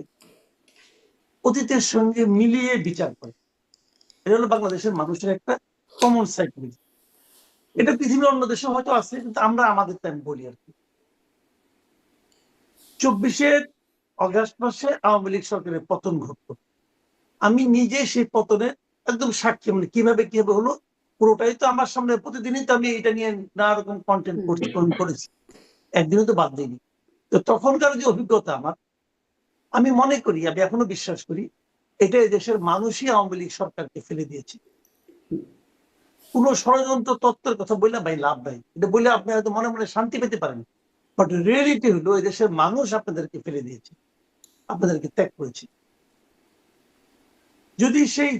অতীতের সঙ্গে মিলিয়ে বিচার করে। এটা হলো বাংলাদেশের মানুষের একটা কমন সাইকোলজি। এটা পৃথিবীর অন্য দেশে হয়তো আছে, কিন্তু আমরা আমাদের টাইম বলি আর কি। 24 আগস্ট মাসে আওয়ামী লীগ সরকারের পতন ঘটল। আমি নিজে সেই পতনের একদম সাক্ষী, মানে কিভাবে কিভাবে হলো পুরোটাই তো আমার সামনে, প্রতিদিনই তো আমি এটা নিয়ে নানা রকম কন্টেন্ট করেছি, একদিনও তো বাদ দিইনি। তো তখনকার যে অভিজ্ঞতা আমার, আমি মনে করি, আমি এখনো বিশ্বাস করি, এটা দেশের মানুষই আওয়ামী লীগ সরকারকে ফেলে দিয়েছে। কোন ষড়যন্ত্র তত্ত্বের কথা বললে ভাই লাভ নাই, এটা বললে আপনি হয়তো মনে মনে শান্তি পেতে পারেন, বাট রিয়েলিটি হলো এই দেশের মানুষ আপনাদেরকে ফেলে দিয়েছে, আপনাদেরকে ত্যাগ করেছে। যদি সেই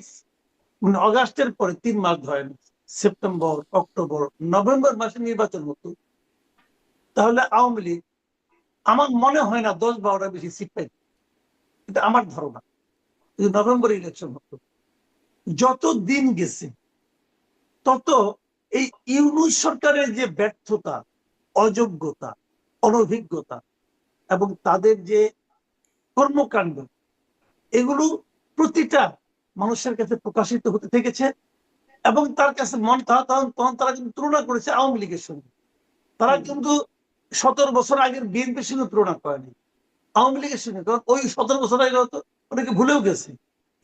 মানে অগাস্টের পরে 3 মাস ধরেন, সেপ্টেম্বর, অক্টোবর, নভেম্বর মাসে নির্বাচন হতো, তাহলে আওয়ামী লীগ আমার মনে হয় না 10-12টা বেশি সিট পাইত। এটা আমার ধারণা। নভেম্বর ইলেকশন হতো। যত দিন গেছে তত এই ইউনূস সরকারের যে ব্যর্থতা, অযোগ্যতা, অনভিজ্ঞতা এবং তাদের যে কর্মকাণ্ড, এগুলো প্রতিটা মানুষের কাছে প্রকাশিত হতে থেকেছে। এবং তার কাছে তখন তারা কিন্তু তুলনা করেছে আওয়ামী লীগের সঙ্গে। তারা কিন্তু 17 বছর আগের বিএনপির সঙ্গে তুলনা করেনি, আওয়ামী লীগের সঙ্গে। কারণ ওই 17 বছর আগে হয়তো অনেকে ভুলেও গেছে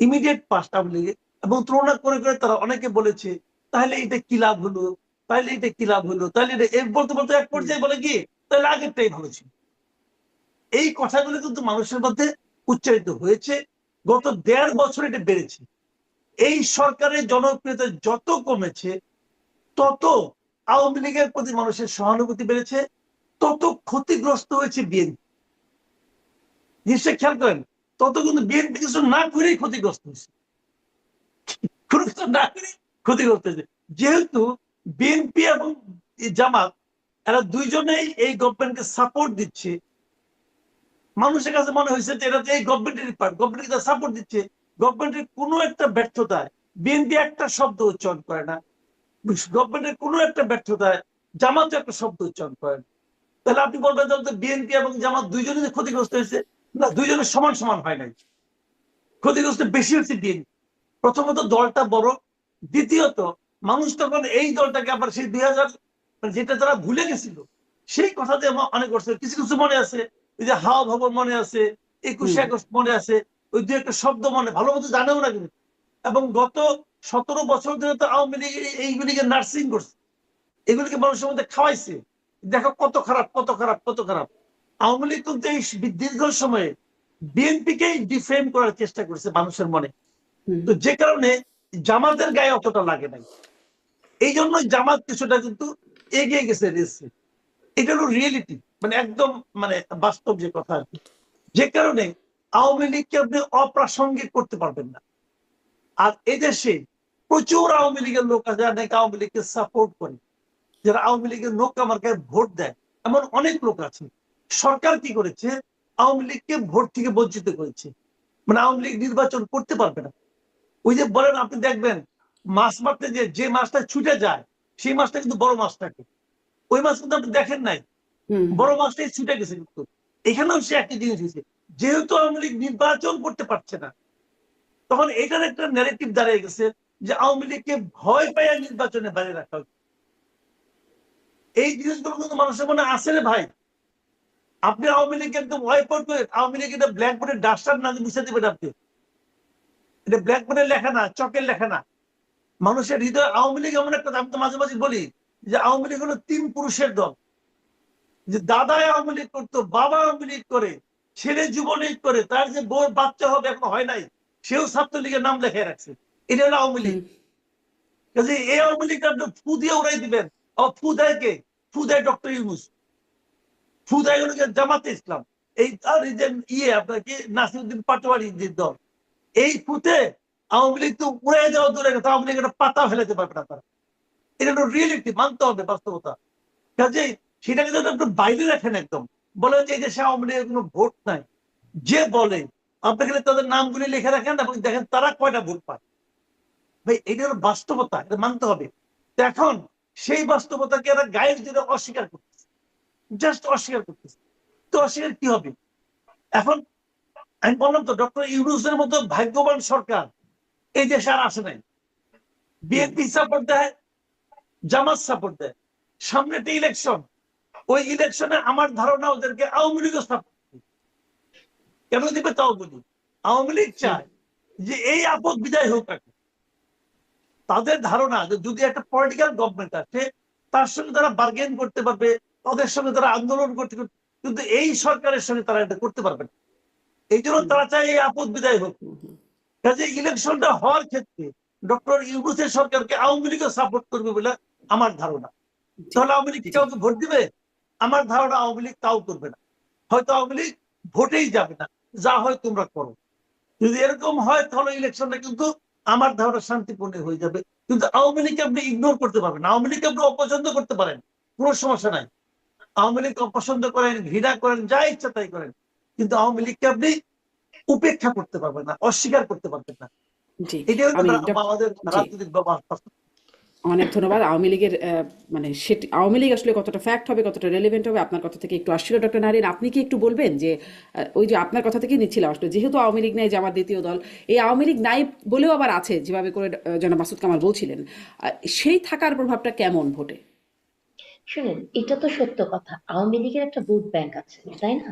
ইমিডিয়েট পাস্ট আওয়ামী লীগে। এবং তুলনা করে করে তারা অনেকে বলেছে, তাহলে এটা কি লাভ হলো, তাহলে এটা কি লাভ হলো, তাহলে এটা বলতে বলতে এক পর্যায়ে বলে কি, তাহলে আগেরটাই ভালো ছিল। এই কথাগুলো কিন্তু মানুষের মধ্যে উচ্চারিত হয়েছে। গত 1.5 বছর এটা বেড়েছে। এই সরকারের জনপ্রিয়তা যত কমেছে, তত আওয়ামী লীগের প্রতি মানুষের সহানুভূতি বেড়েছে, তত ক্ষতিগ্রস্ত হয়েছে বিএনপি। নিশ্চয় খেয়াল করেন, তত কিন্তু বিএনপি কিছু না করেই ক্ষতিগ্রস্ত হয়েছে, কোনো কিছু না করে ক্ষতিগ্রস্ত হয়েছে। যেহেতু বিএনপি এবং জামাত, এরা দুইজনেই এই গভর্নমেন্টকে সাপোর্ট দিচ্ছে, মানুষের কাছে মনে হয়েছে যে এটা এই গভর্নমেন্টের পার্ট, গভর্নমেন্টকে সাপোর্ট দিচ্ছে। গভর্নমেন্টের কোনো একটা ব্যর্থতায় বিএনপি একটা শব্দ উচ্চারণ করে না, গভর্নমেন্টের কোনো একটা ব্যর্থতায় জামাত একটা শব্দ উচ্চারণ করে না। তাহলে আপনি বলবেন যে বিএনপি এবং জামাত দুইজনে যে ক্ষতিগ্রস্ত হয়েছে, না, দুইজনের সমান সমান হয় নাই। ক্ষতিগ্রস্ত বেশি হচ্ছে বিএনপি। প্রথমত দলটা বড়, দ্বিতীয়ত মানুষ তখন এই দলটাকে আবার সেই 2000, যেটা তারা ভুলে গেছিল, সেই কথাতে অনেক করছে। কিছু কিছু মনে আছে, ওই যে হাওয়া ভবন মনে আছে, 21শে আগস্ট মনে আছে, ওই দু একটা শব্দ মনে ভালো মতো জানেও না কিন্তু। এবং গত 17 বছর ধরে তো আওয়ামী লীগ এইগুলিকে নার্সিং করছে, এগুলিকে মানুষের মধ্যে খাওয়াইছে। দেখো কত খারাপ, কত খারাপ, কত খারাপ। আওয়ামী লীগ কিন্তু এই দীর্ঘ সময়ে বিএনপিকেই ডিফেম করার চেষ্টা করেছে মানুষের মনে। তো যে কারণে জামাতের গায়ে অতটা লাগে নাই, এই জন্য জামাত কিছুটা কিন্তু এগিয়ে গেছে রেসে। এটা হলো রিয়েলিটি, মানে একদম মানে বাস্তব যে কথা আর কি। যে কারণে আওয়ামী লীগকে আপনি অপ্রাসঙ্গিক করতে পারবেন না। আর এদেশে প্রচুর আওয়ামী লীগের লোক আছে যারা নাকি আওয়ামী লীগকে সাপোর্ট করে, যারা আওয়ামী লীগের নৌকা মার্কায় ভোট দেয়, এমন অনেক লোক আছে। সরকার কি করেছে, আওয়ামী লীগকে ভোট থেকে বঞ্চিত করেছে, মানে আওয়ামী লীগ নির্বাচন করতে পারবে না। ওই যে বলেন, আপনি দেখবেন মাছ মারতে যে মাছটা ছুটে যায়, সেই মাছটা কিন্তু বড় মাছ থাকে, ওই মাছ কিন্তু আপনি দেখেন নাই, বড় মাছটাই ছুটে গেছে। কিন্তু এখানেও সে একই জিনিস হয়েছে, যেহেতু আওয়ামী লীগ নির্বাচন করতে পারছে না, তখন এটার একটা ন্যারেটিভ দাঁড়িয়ে গেছে যে আওয়ামী লীগকে ভয় পাইয়া নির্বাচনে বাইরে রাখা হচ্ছে। এই জিনিসগুলো কিন্তু মানুষের মনে আসে রে ভাই। আপনি আওয়ামী লীগকে একদম ওয়াইপ আউট করে, আওয়ামী লীগ এটা ব্ল্যাকবোর্ডে ডাস্টার না মুছে দেবেন আপনি, এটা ব্ল্যাক বোর্ডে লেখা না, চকের লেখা না। মানুষের হৃদয় আওয়ামী লীগ এমন একটা, আমি তো মাঝে মাঝে বলি যে আওয়ামী লীগ হলো 3 পুরুষের দল। যে দাদা আওয়ামী লীগ করতো, বাবা আওয়ামী লীগ করে, ছেলে যুবলীগ করে, তার যে বউ বাচ্চা হবে এখন হয় নাই, সেও ছাত্রলীগের নাম লেখে রাখছে। এটা হলো আওয়ামী লীগ। কাজে এই আওয়ামী লীগ আপনি ফু দিয়ে উড়াই দিবেন। ফু দেয় কে? ফু দেয় ডক্টর ইউনূস, ফু দেয় হলো জামাতে ইসলাম, এই আর এই যে আপনার কি নাসিরউদ্দিন পাটোয়ারি যে দল, এই ফুতে আওয়ামী লীগ তো উড়ে যাওয়া দূরে কথা, আওয়ামী লীগ একটা পাতা ফেলাতে পারবে না তারা। এটা হলো রিয়েলিটি, মানতে হবে বাস্তবতা। কাজেই সেটাকে যদি একটু বাইরে রাখেন, একদম বলেন যে এই দেশে আওয়ামী লীগের কোনো ভোট নাই, যে বলে আপনি খালি তাদের নামগুলি লিখে রাখেন এবং দেখেন তারা কয়টা ভোট পায়। ভাই এটা হলো বাস্তবতা, এটা মানতে হবে। তো এখন সেই বাস্তবতাকে এরা গায়ের জোরে অস্বীকার করতেছে, জাস্ট অস্বীকার করতেছে। তো অস্বীকার কি হবে? এখন আমি বললাম তো, ডক্টর ইউনূসের মতো ভাগ্যবান সরকার এই দেশে আর আসে নাই। বিএনপি সাপোর্ট দেয়, জামাত সাপোর্ট দেয়, সামনে একটা ইলেকশন, ওই ইলেকশনে আমার ধারণা ওদেরকে আওয়ামী লীগও সাপোর্ট কেন দিবে তাও বলি। আওয়ামী লীগ চায় যে এই আপদ বিদায় হোক। তাদের ধারণা যে যদি একটা পলিটিক্যাল গভর্নমেন্ট আসে, তার সঙ্গে তারা বার্গেন করতে পারবে, তাদের সঙ্গে তারা আন্দোলন করতে পারবে, কিন্তু এই সরকারের সঙ্গে তারা এটা করতে পারবে না। এই জন্য তারা চায় এই আপদ বিদায় হোক। কাজে ইলেকশনটা হওয়ার ক্ষেত্রে ডক্টর ইউনূসের সরকারকে আওয়ামী লীগও সাপোর্ট করবে বলে আমার ধারণা। তাহলে আওয়ামী লীগ কাউকে ভোট দিবে? আমার ধারণা আওয়ামী লীগ তাও করবে না। হয়তো আওয়ামী লীগ ভোটেই যাবে না, যা হয় তোমরা করো। যদি এরকম হয় তাহলে ইলেকশনটা কিন্তু আমার ধারণা শান্তিপূর্ণ হয়ে যাবে। কিন্তু আওয়ামী লীগকে আপনি ইগনোর করতে পারবেন, আওয়ামী লীগকে আপনি অপছন্দ করতে পারেন, কোনো সমস্যা নাই। আওয়ামী লীগকে অপছন্দ করেন, ঘৃণা করেন, যা ইচ্ছা তাই করেন, কিন্তু আওয়ামী লীগকে আপনি উপেক্ষা করতে পারবেন না, অস্বীকার করতে পারবেন না। জি। এটাই হলো আমি আমাদের জি, রাজনৈতিক ব্যবস্থা। অনেক ধন্যবাদ। আওয়ামী লীগের মানে সেটি আওয়ামী লীগ আসলে কতটা ফ্যাক্ট হবে, কতটা রেলেভেন্ট হবে, আপনার কথা থেকে একটু আসছিল ডক্টর নারিন। আপনি কি একটু বলবেন যে ওই যে আপনার কথা থেকেই নিচ্ছিলাম আসলে, যেহেতু আওয়ামী লীগ নাই, জামাত দ্বিতীয় দল, এই আওয়ামী লীগ নাই বলেও আবার আছে, যেভাবে করে জনাব মাসুদ কামাল বলছিলেন, সেই থাকার প্রভাবটা কেমন ভোটে? শুনেন, এটা তো সত্য কথা, আওয়ামী লীগের একটা ভোট ব্যাংক আছে, তাই না?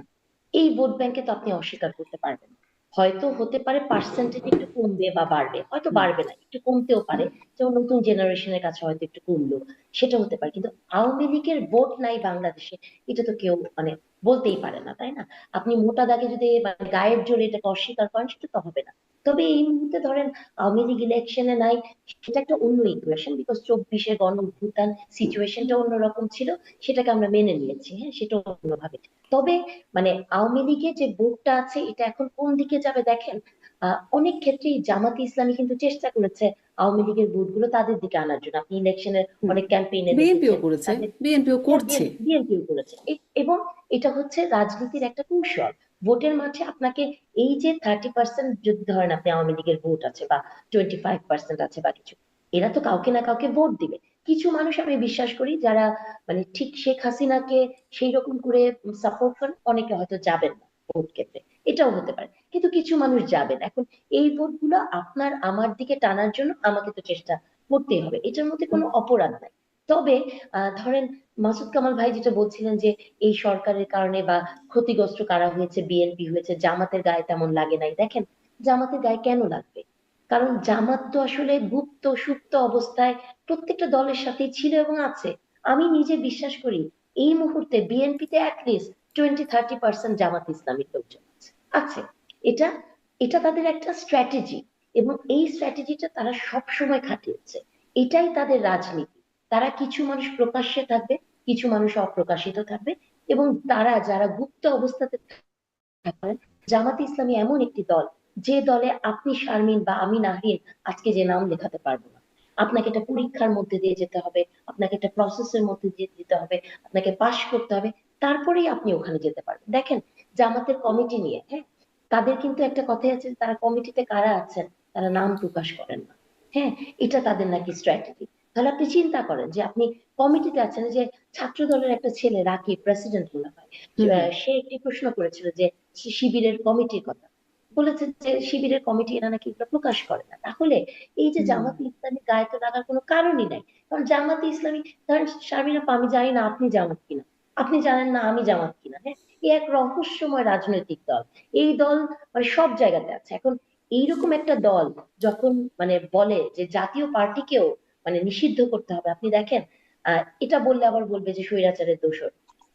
এই ভোট ব্যাংকে তো আপনি অস্বীকার করতে পারবেন না। হয়তো হতে পারে পার্সেন্টেজ একটু কমবে বা বাড়বে, হয়তো বাড়বে না, একটু কমতেও পারে, যেমন নতুন জেনারেশনের কাছে হয়তো একটু কমলো, সেটা হতে পারে। কিন্তু আওয়ামী লীগের ভোট নাই বাংলাদেশে, এটা তো কেউ মানে বলতেই পারে না, তাই না? আপনি মোটা দাগে যদি মানে গায়ের জোরে এটাকে অস্বীকার করেন, সেটা তো হবে না। তবে এই মুহূর্তে ধরেন আওয়ামী লীগ ইলেকশনে নাই, সেটা একটা অন্য ইকুয়েশন, বিকজ 24-এ গণ অভ্যুত্থান সিচুয়েশনটা অন্যরকম ছিল, সেটাকে আমরা মেনে নিয়েছি, হ্যাঁ, সেটা অন্যভাবে। তবে মানে আওয়ামী লীগের যে ভোটটা আছে, এটা এখন কোন দিকে যাবে দেখেন। অনেক ক্ষেত্রেই জামাতে ইসলামী কিন্তু চেষ্টা করেছে আওয়ামী লীগের ভোটগুলো তাদের দিকে আনার জন্য। আপনি ইলেকশনের অনেক ক্যাম্পেইনে বিএনপিও দেখেছেন করেছে, তাদের, বিএনপিও করছে। বিএনপিও করেছে। এবং এটা হচ্ছে রাজনীতির একটা কৌশল। ভোটের মাঠে আপনাকে এই যে 30% যদি ধরেন আপনি আওয়ামী লীগের ভোট আছে বা 25% আছে বা কিছু, এরা তো কাউকে না কাউকে ভোট দিবে। কিছু মানুষ আমি বিশ্বাস করি যারা মানে ঠিক শেখ হাসিনাকে সেই রকম করে সাপোর্ট করেন, অনেকে হয়তো যাবেন না ভোট কেন্দ্রে, এটাও হতে পারে, কিন্তু কিছু মানুষ যাবেন। এখন এই ভোটগুলো আপনার আমার দিকে টানার জন্য আমাকে তো চেষ্টা করতেই হবে, এটার মধ্যে কোনো অপরাধ নাই। তবে ধরেন মাসুদ কামাল ভাই যেটা বলছিলেন যে এই সরকারের কারণে বা ক্ষতিগ্রস্ত কারা হয়েছে, বিএনপি হয়েছে, জামাতের গায়ে তেমন লাগে নাই। দেখেন, জামাতের গায়ে কেন লাগবে? কারণ জামাত তো আসলে গুপ্ত সুপ্ত অবস্থায় প্রত্যেকটা দলের সাথেই ছিল এবং আছে। আমি নিজে বিশ্বাস করি এই মুহূর্তে বিএনপিতে অ্যাটলিস্ট 20-30% জামাত ইসলামীর লোকজন আছে আছে। এটা এটা তাদের একটা স্ট্র্যাটেজি, এবং এই স্ট্র্যাটেজিটা তারা সব সময় খাটিয়েছে। এটাই তাদের রাজনীতি। তারা কিছু মানুষ প্রকাশ্যে থাকবে, কিছু মানুষ অপ্রকাশিত থাকবে, এবং তারা যারা গুপ্ত অবস্থাতে থাকবেন, জামাতে ইসলামী এমন একটি দল, যে দলে আপনি শারমিন বা আমি নাহরিন আজকে যে নাম লেখাতে পারবো না। আপনাকে একটা পরীক্ষার মধ্যে দিয়ে যেতে হবে, আপনাকে একটা প্রসেসের মধ্যে দিয়ে যেতে হবে, আপনাকে পাশ করতে হবে, তারপরেই আপনি ওখানে যেতে পারবেন। দেখেন, জামাতের কমিটি নিয়ে, হ্যাঁ, তাদের কিন্তু একটা কথাই আছে যে তারা কমিটিতে কারা আছেন তারা নাম প্রকাশ করেন না। হ্যাঁ, এটা তাদের নাকি স্ট্র্যাটেজি। তাহলে আপনি চিন্তা করেন যে আপনি কমিটিতে আছেন, যে ছাত্র দলের একটা ছেলে রাকিব প্রেসিডেন্ট মনে হয়, সে একটি প্রশ্ন করেছিল যে শিবিরের কমিটির কথা, বলেছে যে শিবিরের কমিটি এরা নাকি এগুলো প্রকাশ করে না। তাহলে এই যে জামাতে ইসলামী গায়ে তো লাগার কোনো কারণই নাই। কারণ জামাতে ইসলামী, ধরেন শারমিন আপা, আমি জানি না আপনি জামাত কিনা, আপনি জানেন না আমি জামাত কিনা, হ্যাঁ, এই এক রহস্যময় রাজনৈতিক দল। এই দল মানে সব জায়গাতে আছে। এখন এইরকম একটা দল যখন মানে বলে যে জাতীয় পার্টিকেও মানে নিষিদ্ধ করতে হবে, আপনি দেখেন এটা বললে আবার বলবে যে স্বৈরাচারের দোষর।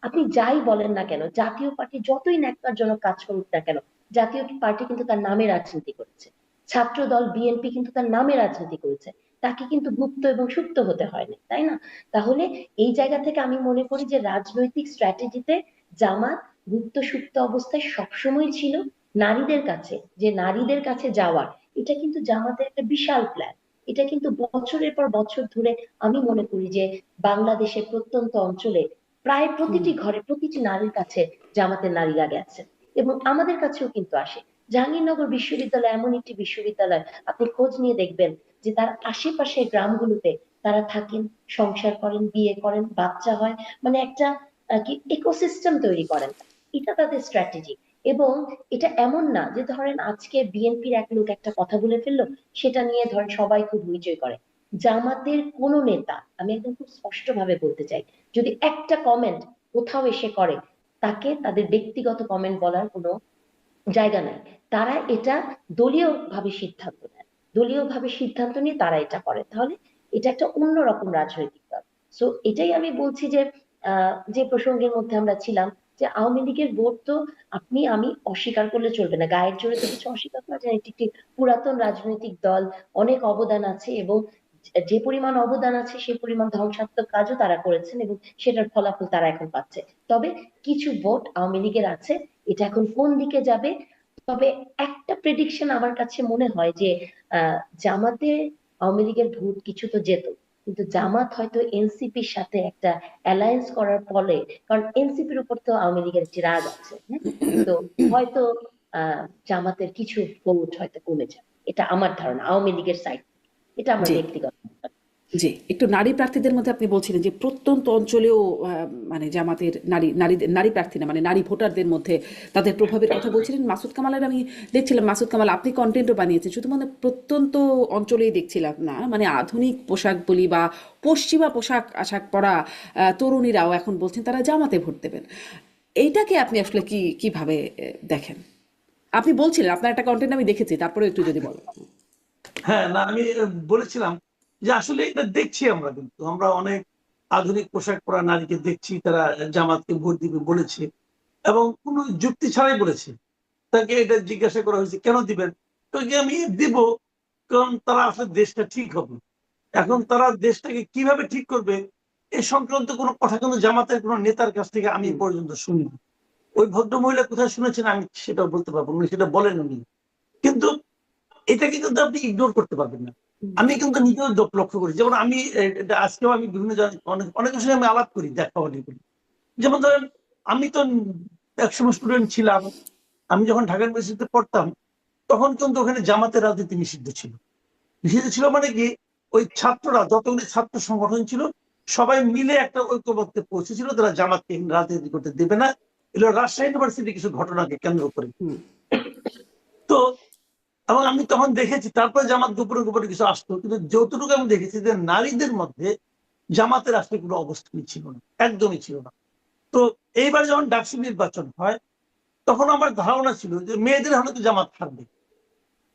আপনি যাই বলেন না কেন, জাতীয় পার্টি যতই ন্যাক্কারজনক কাজ করুক না কেন, জাতীয় পার্টি কিন্তু তার নামে রাজনীতি করেছে। ছাত্র দল বিএনপি কিন্তু তার নামে রাজনীতি করেছে, তাকে কিন্তু গুপ্ত এবং সুপ্ত হতে হয়নি, তাই না? তাহলে এই জায়গা থেকে আমি মনে করি যে রাজনৈতিক স্ট্র্যাটেজিতে জামাত গুপ্ত সুপ্ত অবস্থায় সবসময় ছিল। নারীদের কাছে, যে নারীদের কাছে যাওয়ার, এটা কিন্তু জামাতের একটা বিশাল প্ল্যান। এটা কিন্তু বছরের পর বছর ধরে আমি মনে করি যে বাংলাদেশের প্রত্যন্ত অঞ্চলে প্রায় হুম। প্রতিটি ঘরে প্রতিটি নারীর কাছে জামাতের নারীরা গেছে, এবং আমাদের কাছেও কিন্তু আসে। জাহাঙ্গীরনগর বিশ্ববিদ্যালয় এমন একটি বিশ্ববিদ্যালয়, আপনি খোঁজ নিয়ে দেখবেন যে তার আশেপাশের গ্রামগুলোতে তারা থাকেন, সংসার করেন, বিয়ে করেন, বাচ্চা হয়, মানে একটা কি ইকোসিস্টেম তৈরি করেন। এটা তাদের স্ট্র্যাটেজি। এবং এটা এমন না যে ধরেন আজকে বিএনপির এক লোক একটা কথা বলে ফেললো, সেটা নিয়ে ধরেন সবাই খুব হইচই করে। জামাতের কোন নেতা, আমি একদম খুব স্পষ্ট ভাবে বলতে চাই, যদি একটা কমেন্ট কোথাও এসে করে, তাকে তাদের ব্যক্তিগত কমেন্ট বলার কোনো জায়গা নাই। তারা এটা দলীয় ভাবে সিদ্ধান্ত নেয়, দলীয় ভাবে সিদ্ধান্ত নিয়ে তারা এটা করে। তাহলে এটা একটা অন্যরকম রাজনৈতিক দল। সো এটাই আমি বলছি যে যে প্রসঙ্গের মধ্যে আমরা ছিলাম, যে আওয়ামী লীগের ভোট তো আপনি আমি অস্বীকার করলে চলবে না, গায়ের জোরে তো কিছু অস্বীকার করা যায় না। এটি একটি পুরাতন রাজনৈতিক দল, অনেক অবদান আছে, এবং যে পরিমাণ অবদান আছে সে পরিমাণ ধ্বংসাত্মক কাজও তারা করেছেন, এবং সেটার ফলাফল তারা এখন পাচ্ছে। তবে কিছু ভোট আওয়ামী লীগের আছে, এটা এখন কোন দিকে যাবে। তবে একটা প্রেডিকশন আমার কাছে মনে হয় যে জামাতে আওয়ামী লীগের ভোট কিছু তো যেত, কিন্তু জামাত হয়তো এনসিপির সাথে একটা অ্যালায়েন্স করার ফলে, কারণ এনসিপির উপর তো আওয়ামী লীগের একটি রাগ আছে, হ্যাঁ, তো হয়তো জামাতের কিছু ভোট হয়তো কমে যাবে। এটা আমার ধারণা আওয়ামী লীগের সাইড, এটা আমার জি, ব্যক্তিগত মতামত। জি, একটু নারী প্রার্থীদের মধ্যে আপনি বলছিলেন যে প্রত্যন্ত অঞ্চলেও মানে জামাতের নারী প্রার্থী না মানে নারী ভোটারদের মধ্যে তাদের প্রভাবের কথা বলছিলেন। মাসুদ কামালের আমি দেখছিলাম, মাসুদ কামাল আপনি কন্টেন্টও বানিয়েছেন, শুধু মানে প্রত্যন্ত অঞ্চলেই দেখছিলাম না, মানে আধুনিক পোশাক বলি বা পশ্চিমা পোশাক আশাক পরা তরুণীরাও এখন বলছেন তারা জামাতে ভোট দেবেন। এইটাকে আপনি আসলে কিভাবে দেখেন? আপনি বলছিলেন আপনার একটা কন্টেন্ট আমি দেখেছি, তারপরে একটু যদি বলেন। হ্যাঁ, না আমি বলেছিলাম যে আসলে এটা দেখছি, আমরা কিন্তু আমরা অনেক আধুনিক পোশাক পরা নারীকে দেখছি, তারা জামাতকে ভোট দিবে বলেছে এবং কোনো যুক্তি ছাড়াই বলেছে। তাকে এটা জিজ্ঞাসা করা হয়েছে কেন দিবেন, তো কি আমি দিব, কারণ তারা আসলে দেশটা ঠিক হবে। এখন তারা দেশটাকে কিভাবে ঠিক করবে এ সংক্রান্ত কোনো কথা কিন্তু জামাতের কোনো নেতার কাছ থেকে আমি হুম, পর্যন্ত শুনিনি। ওই ভদ্রমহিলা কোথায় শুনেছেন আমি সেটাও বলতে পারবো না, সেটা বলেন উনি। কিন্তু এটাকে কিন্তু আপনি ইগনোর করতে পারবেন না। হুম, আমি কিন্তু নিজেও লক্ষ্য করি, যেমন আমি এটা আজকেও আমি বিভিন্ন অনেক অনেক বিষয়ে আমি আলাপ করি, দেখা হলি করি। যেমন ধরেন আমি তো একসময় স্টুডেন্ট ছিলাম, আমি যখন ঢাকা ইউনিভার্সিটিতে পড়তাম তখন কিন্তু ওখানে জামাতের রাজনীতি নিষিদ্ধ ছিল। নিষিদ্ধ ছিল মানে কি, ওই ছাত্ররা যতগুলি ছাত্র সংগঠন ছিল সবাই মিলে একটা ঐক্যমত্যে পৌঁছেছিল তারা জামাতকে রাজনীতি করতে দেবে না। এগুলো রাজশাহী ইউনিভার্সিটি কিছু ঘটনাকে কেন্দ্র করে। হুম, তো এবং আমি তখন দেখেছি তারপরে জামাত গোপনে গোপনে কিছু আসতো, কিন্তু যতটুকু আমি দেখেছি যে নারীদের মধ্যে জামাতের আসলে কোনো অবস্থানই ছিল না, একদমই ছিল না। তো এইবার যখন ডাকসু নির্বাচন হয় তখন আমার ধারণা ছিল যে মেয়েদের হলে তো জামাত থাকবে,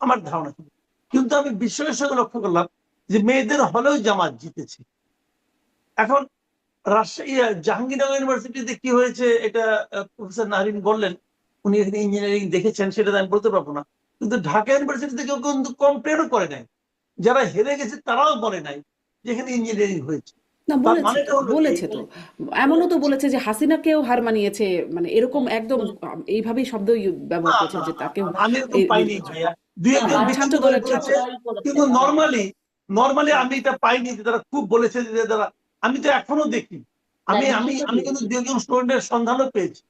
আমার ধারণা ছিল। কিন্তু আমি বিস্ময়ের সঙ্গে লক্ষ্য করলাম যে মেয়েদের হলেও জামাত জিতেছে। এখন রাজশাহী জাহাঙ্গীরনগর ইউনিভার্সিটিতে কি হয়েছে এটা প্রফেসর নাহরিন বললেন, উনি এখানে ইঞ্জিনিয়ারিং দেখেছেন, সেটা আমি বলতে পারবো না। কিন্তু ঢাকা ইউনিভার্সিটি থেকে কিন্তু কমপ্লেনও করে নাই, যারা হেরে গেছে তারাও বলে নাই যে এখানে ইঞ্জিনিয়ারিং হয়েছে। না তার বলেছে তো, মানেটা হলো কি, বলেছে তো, এমনও তো বলেছে যে হাসিনাকেও হার মানিয়েছে, মানে এরকম একদম এইভাবেই শব্দ ব্যবহার না করেছে না যে না তাকেও না, আমি এরকম পাইনি ভাইয়া। দুই একজন ছাত্র বিচ্ছিন্ন করে দলের ছাত্র। বলেছে, কিন্তু নর্মালি নর্মালি আমি এটা পাইনি যে তারা খুব বলেছে যে তারা, আমি তো এখনো দেখি, আমি আমি আমি কিন্তু দুই একজন স্টুডেন্টের সন্ধানও পেয়েছি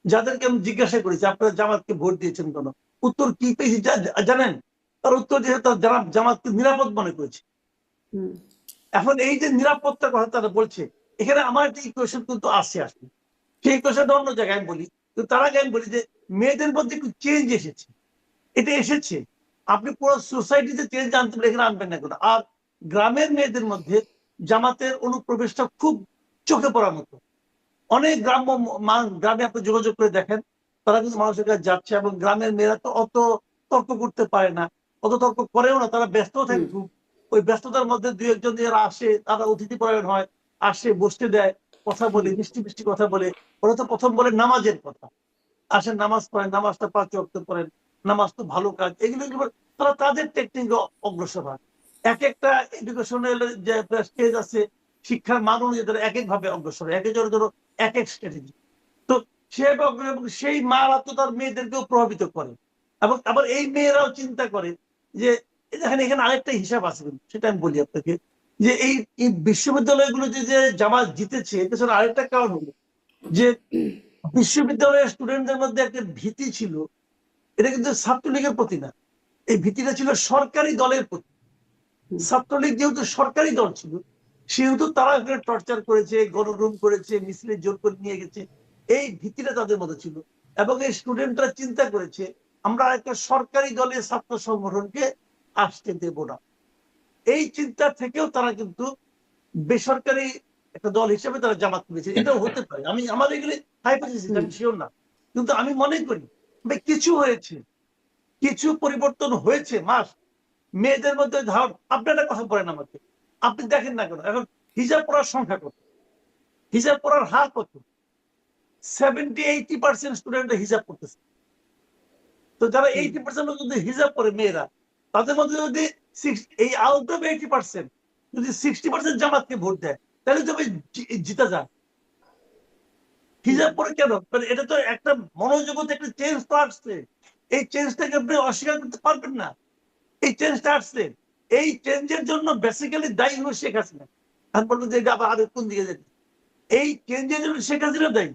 যাদেরকে আমি জিজ্ঞাসা করেছি আপনারা জামাতকে ভোট দিয়েছেন কেন, উত্তর কি পেয়েছি জানেন? তার উত্তর দিয়ে তার যারা জামাতকে নিরাপদ মনে করেছে। হুম, এখন এই যে নিরাপত্তার কথা তারা বলছে, এখানে আমার একটা ইকুয়েশন কিন্তু আসে আসলে, সেই ইকুয়েশনটা অন্য জায়গায় আমি বলি। তো তার আগে আমি বলি যে মেয়েদের মধ্যে একটু চেঞ্জ এসেছে, এটা এসেছে। আপনি পুরো সোসাইটিতে চেঞ্জ আনতে পারে, এখানে আনবেন না কোনো। আর গ্রামের মেয়েদের মধ্যে জামাতের অনুপ্রবেশটা খুব চোখে পড়ার মতো। অনেক গ্রামে আপনি যোগাযোগ করে দেখেন, তারা কিন্তু মানুষের কাছে যাচ্ছে, এবং গ্রামের মেয়েরা তো অত তর্ক করতে পারে না, অত তর্ক করেও না, তারা ব্যস্ত থাকে খুব। ওই ব্যস্ততার মধ্যে দুই একজন যারা আসে তারা অতিথি পরায়ণ হয়, আসে বসতে দেয়, কথা বলে, মিষ্টি মিষ্টি কথা বলে। ওরা তো প্রথম বলে নামাজের কথা, আসেন নামাজ পড়েন, নামাজটা 5 ওয়াক্ত পড়েন, নামাজ তো ভালো কাজ, এগুলো তারা তাদের টেকনিকে অগ্রসর হয়। এক একটা এডুকেশনাল যে স্টেজ আছে, শিক্ষার মান অনুযায়ী তারা এক এক ভাবে অগ্রসর হয়, এক একজনের জন্য এক এক স্ট্র্যাটেজি। তো সেই মারা তো তার মেয়েদেরকেও প্রভাবিত করে। এবং আবার এই মেয়েরাও চিন্তা করে যে এখানে এখানে আরেকটা হিসাব আছে, কিন্তু সেটা আমি বলি আপনাকে, যে এই বিশ্ববিদ্যালয়গুলো যে জামাত জিতেছে, এর পেছনে আরেকটা কারণ হলো যে বিশ্ববিদ্যালয়ের স্টুডেন্টদের মধ্যে একটা ভীতি ছিল। এটা কিন্তু ছাত্রলীগের প্রতি না, এই ভীতিটা ছিল সরকারি দলের প্রতি। ছাত্রলীগ যেহেতু সরকারি দল ছিল, সেহেতু তারা এখানে টর্চার করেছে, গণরুম করেছে, মিছিলে জোর করে নিয়ে গেছে, এই ভীতিটা তাদের মধ্যে ছিল। এবং এই স্টুডেন্টরা চিন্তা করেছে আমরা একটা সরকারি দলের ছাত্র সংগঠনকে আসতে দেব না। এই চিন্তা থেকেও তারা কিন্তু বেসরকারি একটা দল হিসেবে তারা জামাত করেছে। এটাও হতে পারে, আমি আমার এগুলি হাইপোথিসিস, আমি শিওর না, কিন্তু আমি মনে করি কিছু হয়েছে, কিছু পরিবর্তন হয়েছে। মেয়েদের মধ্যে ধারণ, আপনি একটা কথা বলেন আমাকে, আপনি দেখেন না কেন এখন হিজাব পড়ার সংখ্যা কত, হিজাব পড়ার হার কত? 70-80% স্টুডেন্ট হিজাব পড়তেছে। তো যারা 80% যদি হিজাব পড়ে মেয়েরা, তাদের মধ্যে যদি এই আউট অফ 80% যদি 60% জামাতকে ভোট দেয়, তাহলে তো জিতা যায়। হিজাব পরে কেন? এটা তো একটা মনোজগতে একটা চেঞ্জ তো আসছে, এই চেঞ্জটাকে আপনি অস্বীকার করতে পারবেন না। এই চেঞ্জটা আসছে, এই চেঞ্জের জন্য বেসিক্যালি দায়ী হলো শেখ হাসিনা। আমি বলবো যে এটা আবার কোন দিকে যেতে, এই চেঞ্জের জন্য শেখ হাসিনা দায়ী।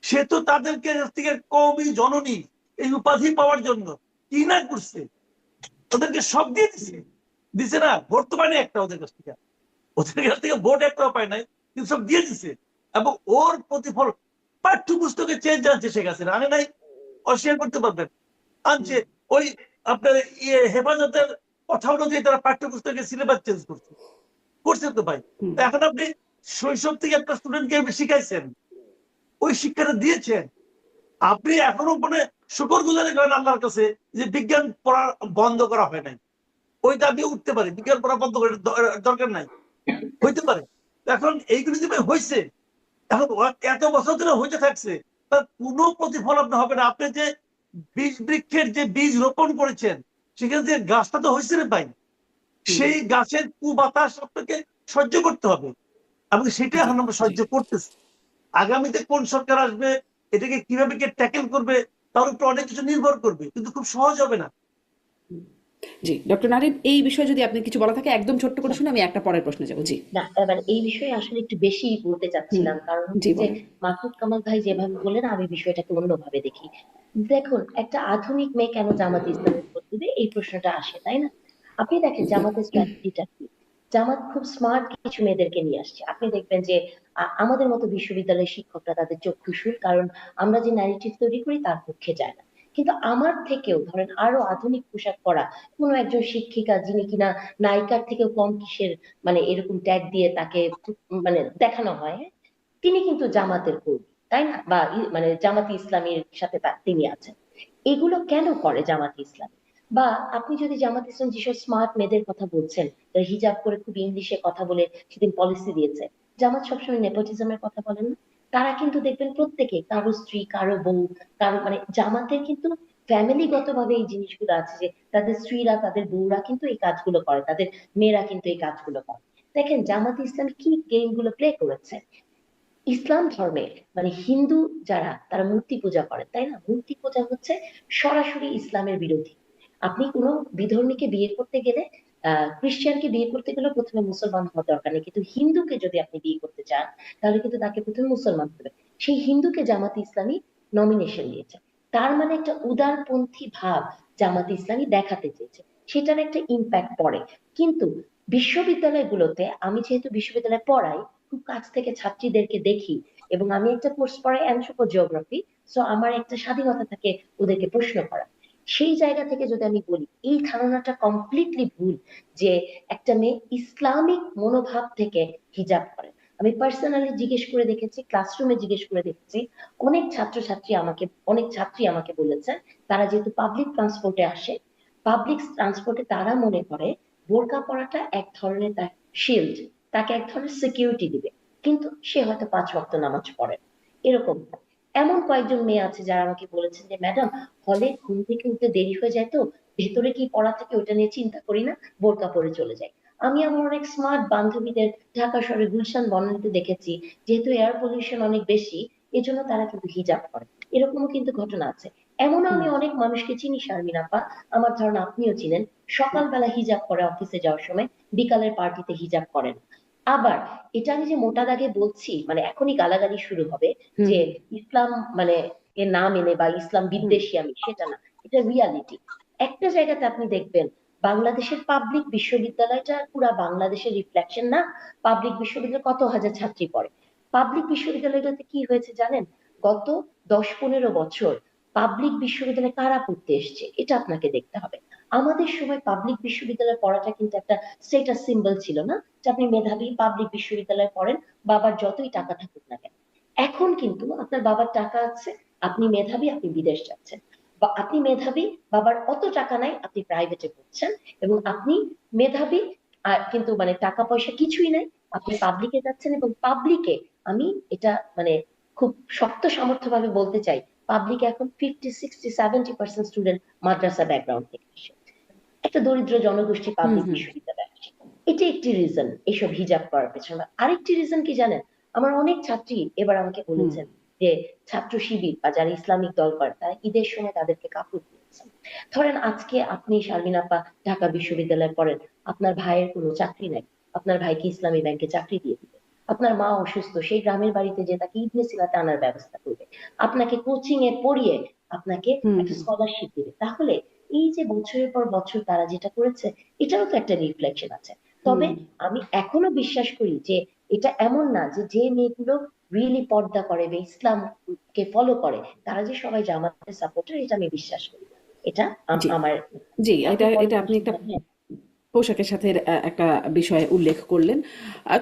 সে তো তাদেরকে থেকে কওমি জননী এই উপাধি পাওয়ার জন্য কি না করছে, ওদেরকে সব দিয়ে দিছে, দিছে না? বর্তমানে একটা ওদের কাছ থেকে, ভোট একটাও পায় নাই, কিন্তু সব দিয়ে দিছে। এবং ওর প্রতিফল পাঠ্যপুস্তকে চেঞ্জ আনছে শেখ হাসিনা, আনে নাই? অস্বীকার করতে পারবেন? আনছে। ওই আপনার হেফাজতের কথা অনুযায়ী তারা পাঠ্যপুস্তকের সিলেবাস চেঞ্জ করছে, করছে তো ভাই। এখন আপনি শৈশব থেকে একটা স্টুডেন্টকে শিখাইছেন, ওই শিক্ষাটা দিয়েছেন, আপনি এখনো মানে শুকর গুজারি করেন আল্লাহর কাছে যে বিজ্ঞান পড়া বন্ধ করা হয় নাই। ওই দাবি উঠতে পারে, বিজ্ঞান পড়া বন্ধ করে দরকার নাই, হইতে পারে। এখন এইগুলি যে হয়েছে, এখন এত বছর ধরে হইতে থাকছে, তার কোনো প্রতিফল আপনার হবে না। আপনি যে বীজ বৃক্ষের যে বীজ রোপণ করেছেন, সেখানে যে গাছটা তো হয়েছে রে ভাই, সেই গাছের কুবাতাস আপনাকে সহ্য করতে হবে, এবং সেটা এখন আমরা সহ্য করতেছি। আগামীতে কোন সরকার আসবে, এটাকে কিভাবে কে ট্যাকেল করবে, তার উপর অনেক কিছু নির্ভর করবে, কিন্তু খুব সহজ হবে না। জি ডক্টর নারিন, এই বিষয়ে যদি আপনি কিছু বলা থাকে একদম ছোট্ট করে শুনে আমি একটা পরের প্রশ্নে যাবো। জি না, এবার এই বিষয়ে আসলে একটু বেশি বলতে চাচ্ছিলাম, কারণ জি হচ্ছে যে বলেন। মাহমুদ কামাল ভাই যেভাবে বললেন আমি বিষয়টাকে অন্যভাবে দেখি। দেখুন, একটা আধুনিক মেয়ে কেন জামাত ইসলামের ভোট দিবে, এই প্রশ্নটা আসে, তাই না? আপনি দেখেন জামাতের স্ট্র্যাটেজিটা কি। জামাত খুব স্মার্ট কিছু মেয়েদেরকে নিয়ে আসছে। আপনি দেখবেন যে আমাদের মতো বিশ্ববিদ্যালয়ের শিক্ষকরা তাদের চক্ষুশূল, কারণ আমরা যে ন্যারেটিভ তৈরি করি তার পক্ষে যায় না। কিন্তু আমার থেকেও ধরেন আরো আধুনিক পোশাক পরা কোনো একজন শিক্ষিকা, যিনি কিনা নায়িকার থেকেও কম কিসের মানে এরকম ট্যাগ দিয়ে তাকে মানে দেখানো হয়, হ্যাঁ? তিনি কিন্তু জামাতের কর্মী, তাই না? বা মানে জামাতি ইসলামীর সাথে তিনি আছেন। এগুলো কেন করে জামাতি ইসলাম? বা আপনি যদি জামাত ইসলাম যেসব স্মার্ট মেয়েদের কথা বলছেন, যারা হিজাব করে খুব ইংলিশে কথা বলে সেদিন পলিসি দিয়েছে, জামাত সবসময় নেপোটিজমের কথা বলেন না? তারা কিন্তু দেখবেন প্রত্যেকে কারো স্ত্রী, কারো বউ, কারো মানে জামাতের কিন্তু ফ্যামিলিগত ভাবে এই জিনিসগুলো আছে যে তাদের স্ত্রীরা, তাদের বউরা কিন্তু এই কাজগুলো করে, তাদের মেয়েরা কিন্তু এই কাজগুলো করে। দেখেন জামাত ইসলাম কি গেম গুলো প্লে করেছে। ইসলাম ধর্মে মানে হিন্দু যারা, তারা মূর্তি পূজা করে, তাই না? মূর্তি পূজা হচ্ছে সরাসরি ইসলামের বিরোধী। আপনি কোনো বিধর্মীকে বিয়ে করতে গেলে, খ্রিস্টানকে বিয়ে করতে গেলে প্রথমে মুসলমান হওয়ার দরকার নেই, কিন্তু হিন্দুকে যদি আপনি বিয়ে করতে চান তাহলে কিন্তু তাকে প্রথমে মুসলমান হবে। সেই হিন্দুকে জামাতে ইসলামী নমিনেশন দিয়েছে। তার মানে একটা উদারপন্থী ভাব জামাতে ইসলামী দেখাতে চেয়েছে, সেটার একটা ইম্প্যাক্ট পড়ে। কিন্তু বিশ্ববিদ্যালয়গুলোতে, আমি যেহেতু বিশ্ববিদ্যালয়ে পড়াই, খুব কাছ থেকে ছাত্রীদেরকে দেখি, এবং আমি একটা কোর্স পড়াই অ্যানথ্রোপোজিওগ্রাফি, সো আমার একটা স্বাধীনতা থাকে ওদেরকে প্রশ্ন করা। সেই জায়গা থেকে যদি আমি বলি, এই ধারণাটা কমপ্লিটলি ভুল যে একটা মেয়ে ইসলামিক মনোভাব থেকে হিজাব করে। আমি পার্সোনালি জিজ্ঞেস করে দেখেছি, ক্লাসরুমে জিজ্ঞেস করে দেখেছি, অনেক ছাত্রছাত্রী আমাকে, অনেক ছাত্রী আমাকে বলেছে তারা যেহেতু পাবলিক ট্রান্সপোর্টে আসে, পাবলিক ট্রান্সপোর্টে তারা মনে করে বোরকা পরাটা এক ধরনের তার শিল্ড, তাকে এক ধরনের সিকিউরিটি দিবে, কিন্তু সে হয়তো 5 ওয়াক্ত নামাজ পড়ে না। এরকম এমন কয়েকজন মেয়ে আছে যারা আমাকে বলেছেন যে ম্যাডাম, হলে ঘুম থেকে উঠতে দেরি হয়ে যায়, তো ভেতরে কি পড়া থাকে ওটা নিয়ে চিন্তা করি না, বোরকা পরে চলে যাই। আমি আমার অনেক স্মার্ট বান্ধবীদের ঢাকা শহরে গুলশান বনানীতে দেখেছি, যেহেতু এয়ার পলিউশন অনেক বেশি, এজন্য তারা কিন্তু হিজাব করে। এরকমও কিন্তু ঘটনা আছে। এমনও হুম আমি অনেক মানুষকে চিনি শারমিন আপা, আমার ধারণা আপনিও চিনেন, সকালবেলা হিজাব করে অফিসে যাওয়ার সময়, বিকালের পার্টিতে হিজাব করেন। আবার এটা আমি যে মোটা দাগে বলছি, মানে এখনই গালাগালি শুরু হবে হুম যে হুম ইসলাম মানে এর না মেনে বা ইসলাম হুম বিদ্বেষী আমি, সেটা না, এটা রিয়ালিটি। একটা জায়গাতে আপনি দেখবেন বাংলাদেশের পাবলিক বিশ্ববিদ্যালয়টা পুরা বাংলাদেশের রিফ্লেকশন না। পাবলিক বিশ্ববিদ্যালয়ে কত হাজার ছাত্রী পড়ে, পাবলিক বিশ্ববিদ্যালয়টাতে কি হয়েছে জানেন? গত 10-15 বছর পাবলিক বিশ্ববিদ্যালয়ে কারা পড়তে এসছে এটা আপনাকে দেখতে হবে। আমাদের সময় পাবলিক বিশ্ববিদ্যালয়ে পড়াটা কিন্তু একটা স্টেটাস সিম্বল ছিল না, যে আপনি মেধাবী পাবলিক বিশ্ববিদ্যালয়ে পড়েন, বাবার যতই টাকা থাকুক না কেন। এখন কিন্তু আপনার বাবার টাকা আছে, আপনি মেধাবী, আপনি বিদেশ যাচ্ছেন, বা আপনি মেধাবী, বাবার অত টাকা নাই, আপনি প্রাইভেটে পড়ছেন, এবং আপনি মেধাবী আর কিন্তু মানে টাকা পয়সা কিছুই নাই, আপনি পাবলিকে যাচ্ছেন, এবং পাবলিকে আমি এটা মানে খুব শক্ত সামর্থ্য ভাবে বলতে চাই, পাবলিকে এখন 50, 60, 70% স্টুডেন্ট মাদ্রাসা ব্যাকগ্রাউন্ড থেকে আসে, একটা দরিদ্র জনগোষ্ঠী হুম পাবলিক হুম বিশ্ববিদ্যালয়ে আসে। এটি একটি রিজন এইসব হিজাব করার পেছনে। আরেকটি রিজন কি জানেন? আমার অনেক ছাত্রী এবার আমাকে হুম বলেছেন যে ছাত্র শিবির বা যারা ইসলামিক দল করে তারা ঈদের সময় তাদেরকে কাপড় দিয়েছেন। ধরেন আজকে আপনি শারমিন আপা ঢাকা বিশ্ববিদ্যালয়ে পড়েন, আপনার ভাইয়ের কোনো চাকরি নাই, আপনার ভাইকে ইসলামী ব্যাংকে চাকরি দিয়ে দিবে। আপনার মা অসুস্থ, সেই গ্রামের বাড়িতে যে তাকে ইবনে সিনাতে আনার ব্যবস্থা করবে, আপনাকে কোচিং এ পড়িয়ে আপনাকে হুম একটা হুম স্কলারশিপ দিবে। তাহলে এই যে বছরের পর বছর তারা যেটা করেছে, এটারও তো একটা রিফ্লেকশন আছে। তবে হুম আমি এখনো বিশ্বাস করি যে এটা এমন না যে যে মেয়েগুলো রিয়েলি পর্দা করে বা ইসলামকে ফলো করে তারা যে সবাই জামাতের সাপোর্টার, এটা আমি বিশ্বাস করি না। এটা জি আমার, জি আপনি এটা পরে এটা আপনি কোশ্চেন একটা হ্যাঁ। পোশাকের সাথে একটা বিষয় উল্লেখ করলেন।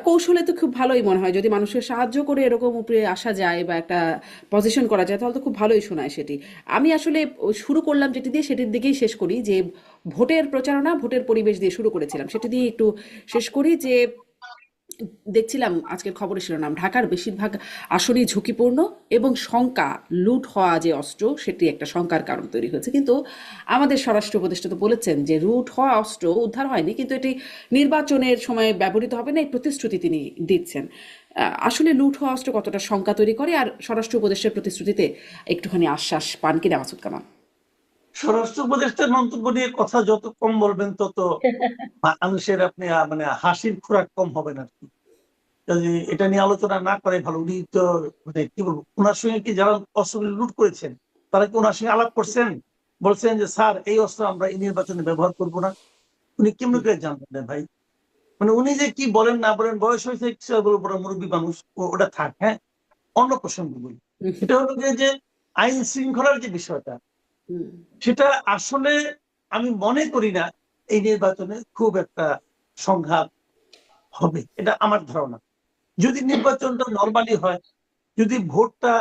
কৌশলে তো খুব ভালোই মনে হয়, যদি মানুষকে সাহায্য করে এরকম উপরে আসা যায় বা একটা পজিশন করা যায় তাহলে তো খুব ভালোই শোনায় সেটি। আমি আসলে শুরু করলাম যেটি দিয়ে সেটির দিকেই শেষ করি, যে ভোটের প্রচারণা, ভোটের পরিবেশ দিয়ে শুরু করেছিলাম, সেটি দিয়ে একটু শেষ করি। যে দেখছিলাম আজকের খবরের শিরোনাম, ঢাকার বেশিরভাগ আসনই ঝুঁকিপূর্ণ এবং শঙ্কা লুট হওয়া যে অস্ত্র সেটি একটা শঙ্কার কারণ তৈরি হয়েছে। কিন্তু আমাদের স্বরাষ্ট্র উপদেষ্টা তো বলেছেন যে লুট হওয়া অস্ত্র উদ্ধার হয়নি, কিন্তু এটি নির্বাচনের সময় ব্যবহৃত হবে না, এই প্রতিশ্রুতি তিনি দিচ্ছেন। আসলে লুট হওয়া অস্ত্র কতটা শঙ্কা তৈরি করে, আর স্বরাষ্ট্র উপদেষ্টার প্রতিশ্রুতিতে একটুখানি আশ্বাস পান কিনা মাসুদ কামাল? স্বরাষ্ট্র উপদেষ্টার মন্তব্য নিয়ে কথা যত কম বলবেন তত মানুষের আপনি মানে হাসির খোরাক কম হবে না আর কি। যদি এটা নিয়ে আলোচনা না করে ভালো। উনি তো মানে কি বলবো, ওনার সঙ্গে কি যারা অস্ত্র লুট করেছেন তারা কি ওনার সঙ্গে আলাপ করছেন? বলছেন যে স্যার এই অস্ত্র আমরা এই নির্বাচনে ব্যবহার করব না? উনি কেমন করে জানবেন রে ভাই? মানে উনি যে কি বলেন না বলেন, বয়স হয়েছে, বড় মুরব্বী মানুষ, ওটা থাক, হ্যাঁ। অন্য প্রসঙ্গ বলি, এটা হলো যে আইন শৃঙ্খলার যে বিষয়টা, সেটা আসলে আমি মনে করি না এই নির্বাচনে খুব একটা সংঘাত হবে, এটা আমার ধারণা। যদি নির্বাচনটা নর্মালি হয়, যদি ভোটটা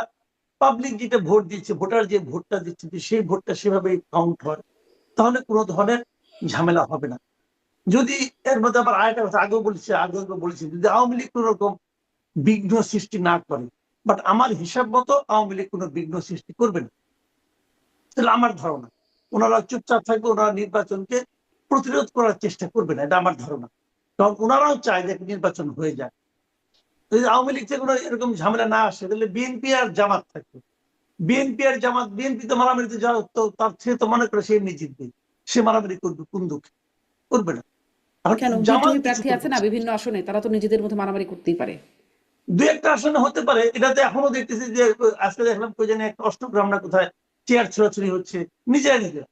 পাবলিক যেটা ভোট দিচ্ছে, ভোটার যে ভোটটা দিচ্ছে সেই ভোটটা সেভাবে কাউন্ট হয়, তাহলে কোনো ধরনের ঝামেলা হবে না। যদি এর মধ্যে আবার আরেকটা কথা আগেও বলেছি, যদি আওয়ামী লীগ কোন রকম বিঘ্ন সৃষ্টি না করে, বাট আমার হিসাব মতো আওয়ামী লীগ কোনো বিঘ্ন সৃষ্টি করবে না, তাহলে আমার ধারণা ওনারা চুপচাপ থাকবে, ওনারা নির্বাচনকে প্রতিরোধ করার চেষ্টা করবে না, এটা আমার ধারণা। কারণ ওনারাও চায় যে নির্বাচন হয়ে যায়। যদি আওয়ামী লীগ থেকে কোনো এরকম ঝামেলা না আসে, তাহলে বিএনপি আর জামাত থাকবে। বিএনপি আর জামাত, বিএনপি তো মারামারিতে যাওয়া, তো তার সে তো মনে করে সে এমনি জিতবে, সে মারামারি করবে কোন দুঃখে? করবে না। এখন কেন, জামাত বিদ্রোহী কিছু প্রার্থী করবে আছে না না। বিভিন্ন আসনে, তারা তো নিজেদের মধ্যে মারামারি করতেই পারে। দু একটা আসনে হতে পারে, এটাতে এখনো দেখতেছি যে আজকে দেখলাম কই জানি একটা অষ্টগ্রাম না কোথায় চেয়ার ছোড়াছুড়ি হচ্ছে নিজেরা নিজেরা।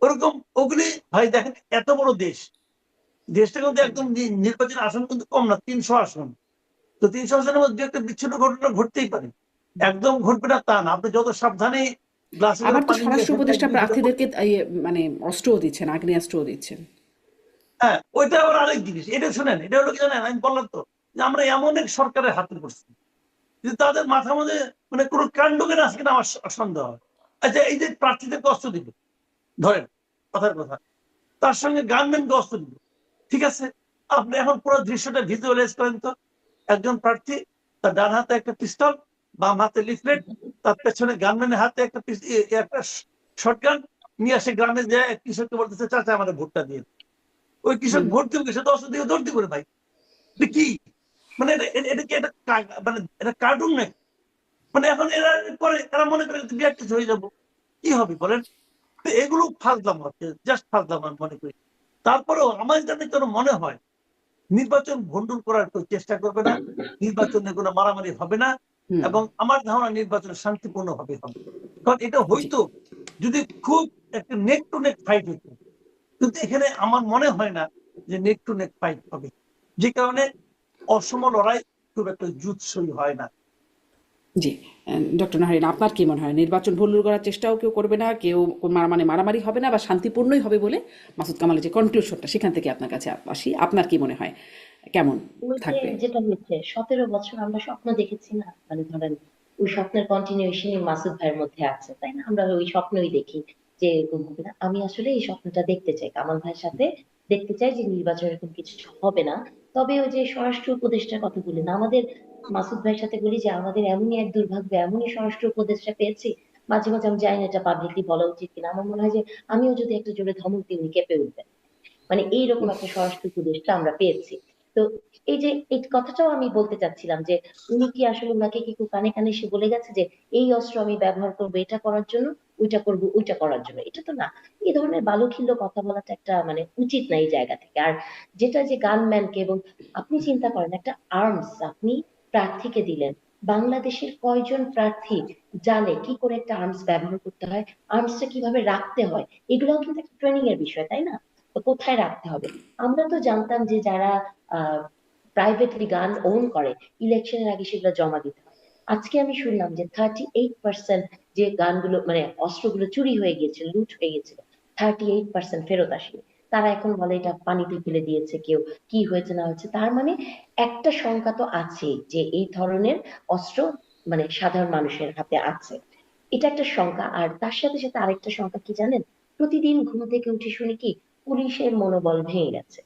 ওরকম ওগুলি ভাই দেখেন, এত বড় দেশ, দেশটা কিন্তু একদম নির্বাচন আসন কিন্তু কম না, 300 আসন। তো 300 আসনের মধ্যে একটা বিচ্ছিন্ন ঘটনা ঘটতেই পারে, একদম ঘটবে না তা না। আপনি যত সাবধানে গ্লাসে করে আবার তো পানি নিয়ে স্বরাষ্ট্র ফেলতে এক উপদেষ্টা দুই ফোঁটা প্রার্থীদেরকে মানে অস্ত্রও দিচ্ছেন, আগ্নেয়াস্ত্রও দিচ্ছেন। হ্যাঁ, ওইটা আবার আরেক জিনিস। এটা শুনেন, এটা হলো কি জানেন, আমি বললাম তো যে আমরা এমন এক সরকারের হাতে পড়ছি যে তাদের মাথার মধ্যে মানে কোনো কাণ্ডজ্ঞান আছে কিনা আমার সন্দেহ হয়। আচ্ছা, এই যে প্রার্থীদেরকে অস্ত্র দিবে, ধরেন কথার কথা, তার সঙ্গে গানম্যানকে অস্ত্র দিল। ঠিক আছে, আপনি এখন পুরো দৃশ্যটা ভিজুয়ালাইজ করেন তো। একজন প্রার্থী, তার ডান হাতে একটা পিস্তল, বাম হাতে লিফলেট, তার পেছনে গানম্যানের হাতে একটা শটগান নিয়ে আসে, গ্রামে যায় কৃষককে বলতেছে, চাচা আমাদের ভোটটা দিয়ে। ওই কৃষক ভোট দিবে, সে 10 দিকে দৌড় দিবে ভাই। কি মানে এটা কি মানে এটা কার্টুন নাকি? মানে এখন এরা করে, এরা মনে করে বিয়ার হয়ে যাবো, কি হবে বলেন? এগুলো ফাজলাম, জাস্ট ফাজলাম আমি মনে করি। তারপরেও আমার জানি কেন মনে হয় নির্বাচন ভণ্ডুল করার কেউ চেষ্টা করবে না, নির্বাচনে কোনো মারামারি হবে না, এবং আমার ধারণা নির্বাচন শান্তিপূর্ণ হবে। কারণ এটা হইতো যদি খুব একটা নেক টু নেক ফাইট হইতো, কিন্তু এখানে আমার মনে হয় না যে নেক টু নেক ফাইট হবে, যে কারণে অসম লড়াই খুব একটা জুৎসই হয় না। জি, ডক্টর নাহারিন, আপনার কি মনে হয় নির্বাচন ভণ্ডুল করার চেষ্টাও কেউ করবে না, কেউ মানে মারামারি হবে না, বা শান্তিপূর্ণই হবে বলে মাসুদ কামালের যে কনক্লুশনটা, সেখান থেকে আপনার কাছে আসি, আপনার কি মনে হয় কেমন ওই যে থাকবে? যেটা হয়েছে 17 বছর আমরা স্বপ্ন দেখেছি না, মানে ধরেন ওই স্বপ্নের কন্টিনিউশনই মাসুদ ভাইয়ের মধ্যে আছে, তাই না? আমরা ওই স্বপ্নই দেখি যে এরকম হবে না। আমি আসলে এই স্বপ্নটা দেখতে চাই কামাল ভাইয়ের সাথে, দেখতে চাই যে নির্বাচন এরকম কিছু হবে না। তবে ওই যে স্বরাষ্ট্র উপদেষ্টার কথা বলি না, আমাদের মাসুদ ভাইয়ের সাথে বলি যে আমাদের এমনই এক দুর্ভাগ্য, এমনই স্বরাষ্ট্র উপদেষ্টা পেয়েছি। মাঝে মাঝে আমি জানি না এটা পাবলিকলি বলা উচিত কিনা, আমার মনে হয় যে আমিও যদি একটা জোরে ধমক দিই উনি কেঁপে উঠবেন। মানে এইরকম একটা স্বরাষ্ট্র উপদেষ্টা আমরা পেয়েছি। তো এই যে এই কথাটাও আমি বলতে চাচ্ছিলাম যে উনি কি আসলে, ওনাকে কি কানে কানে এসে বলে গেছে যে এই অস্ত্র আমি ব্যবহার করবো এটা করার জন্য, ওইটা করবো ওইটা করার জন্য? এটা তো না। এই ধরনের বালুখিল্য কথা বলাটা একটা মানে উচিত না এই জায়গা থেকে। আর যেটা যে গানম্যানকে, এবং আপনি চিন্তা করেন একটা আর্মস আপনি প্রার্থীকে দিলেন, বাংলাদেশের কয়জন প্রার্থী জানে কি করে একটা আর্মস ব্যবহার করতে হয়, আর্মসটা কিভাবে রাখতে হয়? এগুলোও কিন্তু একটা ট্রেনিং এর বিষয়, তাই না? তো কোথায় রাখতে হবে? আমরা তো জানতাম যে যারা প্রাইভেটলি গান ওন করে ইলেকশনের আগে সেগুলো জমা দিতে হয়। আজকে আমি শুনলাম যে 38% যে গানগুলো মানে অস্ত্রগুলো চুরি হয়ে গিয়েছিল, লুট হয়ে গেছিল, 38% ফেরত আসেনি। তারা এখন বলে এটা পানিতে ফেলে দিয়েছে কেউ, কি হয়েছে না হয়েছে। তার মানে একটা শঙ্কা তো আছে যে এই ধরনের অস্ত্র মানে সাধারণ মানুষের হাতে আছে। এটা একটা শঙ্কা। আর তার সাথে সাথে আরেকটা শঙ্কা কি জানেন? প্রতিদিন ঘুম থেকে উঠে শুনি কি পুলিশের মনোবল ভেঙে গেছে।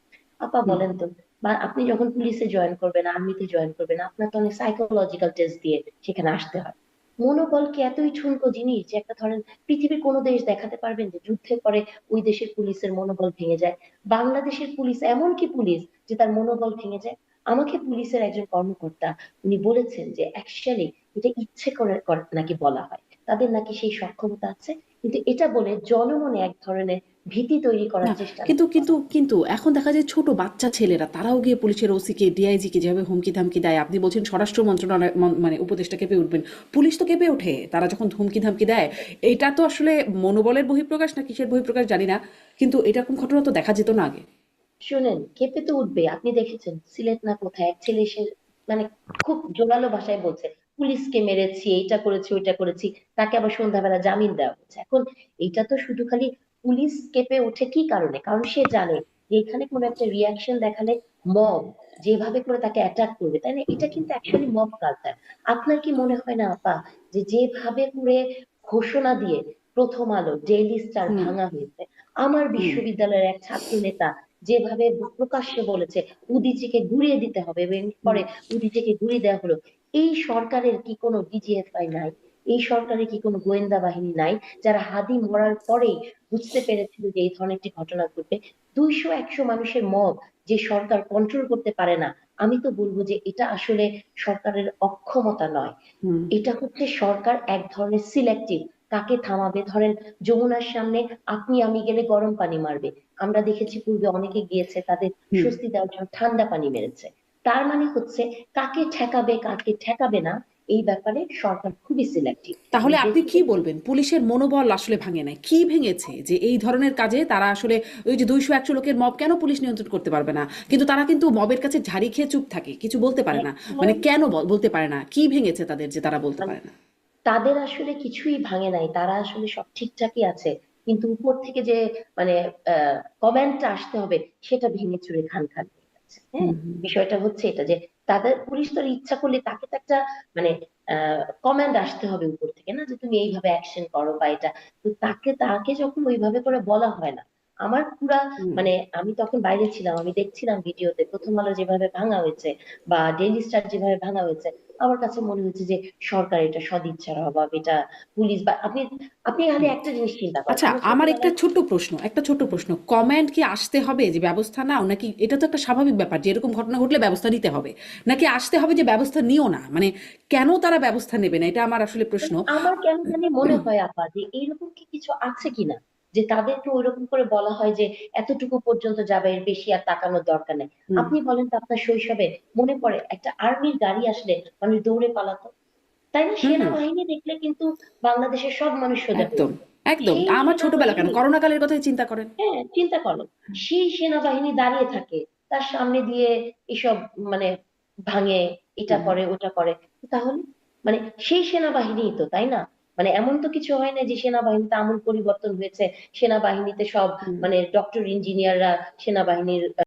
আপা বলেন তো, বা আপনি যখন পুলিশে জয়েন করবেন, আর্মিতে জয়েন করবেন, আপনার তো অনেক সাইকোলজিক্যাল টেস্ট দিয়ে সেখানে আসতে হয়। মনোবল কি এতই ঠুনকো জিনিস যে একটা ধরেন পৃথিবীর কোন দেশ দেখাতে পারবেন যে যুদ্ধের পরে ওই দেশের পুলিশের মনোবল ভেঙে যায়? বাংলাদেশের পুলিশ এমন কি পুলিশ যে তার মনোবল ভেঙে যায়? আমাকে পুলিশের একজন কর্মকর্তা উনি বলেছেন যে অ্যাকচুয়ালি এটা ইচ্ছে করে নাকি বলা হয়, তাদের নাকি সেই সক্ষমতা আছে, কিন্তু এটা বলে জনমনে এক ধরনের ভীতি তৈরি না, করার চেষ্টা কিন্তু নাকি কিন্তু করে। কিন্তু এখন দেখা যায় ছোট বাচ্চা ছেলেরা তারাও গিয়ে পুলিশের ওসিকে, ডিআইজিকে যেভাবে হুমকি ধামকি দেয়, আপনি বলছেন স্বরাষ্ট্র মন্ত্রণালয় মানে উপদেষ্টা কেঁপে উঠবেন, পুলিশ তো কেঁপে ওঠে তারা যখন হুমকি ধামকি দেয়। এটা তো আসলে মনোবলের বহিঃপ্রকাশ না কিসের বহিঃপ্রকাশ জানি না, কিন্তু এরকম ঘটনা তো দেখা যেত না আগে। শুনেন, কেঁপে তো উঠবে। আপনি দেখেছেন সিলেট না কোথায় এক ছেলে এসে মানে খুব জোরালো ভাষায় বলছে পুলিশকে মেরেছি, এইটা করেছি ওইটা করেছি, তাকে আবার সন্ধ্যাবেলা জামিন দেওয়া হচ্ছে। এখন এটা তো শুধু খালি পুলিশ কেঁপে ওঠে কি কারণে? কারণ সে জানে যে এখানে কোনো একটা রিয়াকশন দেখালে মব যেভাবে করে তাকে অ্যাটাক করবে, তাই না? এটা কিন্তু অ্যাকচুয়ালি মব কালচার। আপনার কি মনে হয় না আপা যে যেভাবে করে ঘোষণা দিয়ে প্রথম আলো, ডেইলি স্টার হুম, ভাঙা হয়েছে, আমার হুম, বিশ্ববিদ্যালয়ের এক ছাত্র নেতা যেভাবে প্রকাশ্যে বলেছে উদিচিকে ঘুরিয়ে দিতে হবে, এবং হুম, পরে উদিচিকে ঘুরিয়ে দেওয়া হলো, এই সরকারের কি কোনো ডিজিএফআই নাই? এই সরকারের কি কোনো গোয়েন্দা বাহিনী নাই যারা হাদি মরার পরেই বুঝতে পেরেছিল যে এই ধরনের একটি ঘটনা ঘটবে? 200-100 মানুষের মব যে সরকার কন্ট্রোল করতে পারে না, আমি তো বলবো যে এটা আসলে সরকারের অক্ষমতা নয়, হুম, এটা হচ্ছে সরকার এক ধরনের সিলেক্টিভ কাকে থামাবে। ধরেন যমুনার সামনে আপনি আমি গেলে গরম পানি মারবে, আমরা দেখেছি পূর্বে অনেকে গিয়েছে তাদের হুম। স্বস্তি দেওয়ার জন্য ঠান্ডা পানি মেরেছে। তার মানে হচ্ছে কাকে ঠেকাবে কাকে ঠেকাবে না এই ব্যাপারে সরকার খুবই সিলেক্টিভ। তাহলে আপনি কি বেসিক্যালি বলবেন পুলিশের মনোবল আসলে ভাঙে নাই, কি ভেঙেছে যে এই ধরনের কাজে তারা আসলে, ওই যে 200-100 লোকের মব কেন পুলিশ নিয়ন্ত্রণ করতে পারবে না, কিন্তু তারা কিন্তু মবের কাছে ঝাড়ি খেয়ে চুপ থাকে, কিছু বলতে পারে না, মানে কেন বলতে পারে না, কি ভেঙেছে তাদের যে তারা বলতে পারে না? তাদের আসলে কিছুই ভাঙে নাই, তারা আসলে সব ঠিকঠাকই আছে, কিন্তু উপর থেকে যে মানে কমেন্টটা আসতে হবে সেটা ভেঙে চুরে খান খান হয়ে যাচ্ছে। হ্যাঁ, বিষয়টা হচ্ছে এটা যে তাদের পুলিশ তো ইচ্ছা করলে তাকে তো একটা মানে কমান্ড আসতে হবে উপর থেকে না, যে তুমি এইভাবে অ্যাকশন করো বা এটা। তো তাকে তাকে যখন ওইভাবে করে বলা হয় না, আমার পুরা হুম। মানে আমি তখন বাইরে ছিলাম, আমি দেখছিলাম ভিডিওতে প্রথম আলো যেভাবে ভাঙা হয়েছে বা ডেইলি স্টার যেভাবে ভাঙা হয়েছে, আমার কাছে মনে হচ্ছে যে সরকার এটা সদিচ্ছার অভাব, এটা পুলিশ বা আপনি আপনি খালি হুম। একটা জিনিস চিন্তা করেন, আচ্ছা, আমরা আমার একটা ছোটবেলায় ছোট্ট প্রশ্ন, কমেন্ট কি আসতে হবে যে ব্যবস্থা নাও, নাকি এটা তো একটা স্বাভাবিক ব্যাপার যে এরকম ঘটনা ঘটলে ব্যবস্থা নিতে হবে, নাকি আসতে হবে যে ব্যবস্থা নিও না, মানে কেন তারা ব্যবস্থা নেবে না, এটা আমার আসলে প্রশ্ন। আমার কেন জানি মনে হয় আপা যে এইরকম কি কিছু আছে কিনা, যে তাদেরকে ওইরকম করে বলা হয় যে এতটুকু পর্যন্ত যাবে, এর বেশি আর তাকানোর দরকার নেই। হুম। আপনি বলেন তো আপনার শৈশবে মনে পড়ে একটা আর্মির গাড়ি আসলে মানুষ দৌড়ে পালাতো, তাই না? হুম। হুম। সেনাবাহিনী দেখলে কিন্তু বাংলাদেশের সব মানুষ সোজা হয়ে একদম, যেত। একদম। সেই আমার ছোটবেলা কেন, সেনাবাহিনী, করোনা কালের কথাই চিন্তা করেন। হ্যাঁ চিন্তা করো, সেই সেনাবাহিনী দাঁড়িয়ে থাকে, তার সামনে দিয়ে এসব মানে ভাঙে, এটা হুম। করে ওটা করে, তাহলে মানে সেই সেনাবাহিনী তো, তাই না? মানে এমন তো কিছু হয় না যে সেনাবাহিনীতে আমূল পরিবর্তন হয়েছে, সেনাবাহিনীতে সব হুম। মানে ডক্টর ইঞ্জিনিয়াররা সেনাবাহিনীর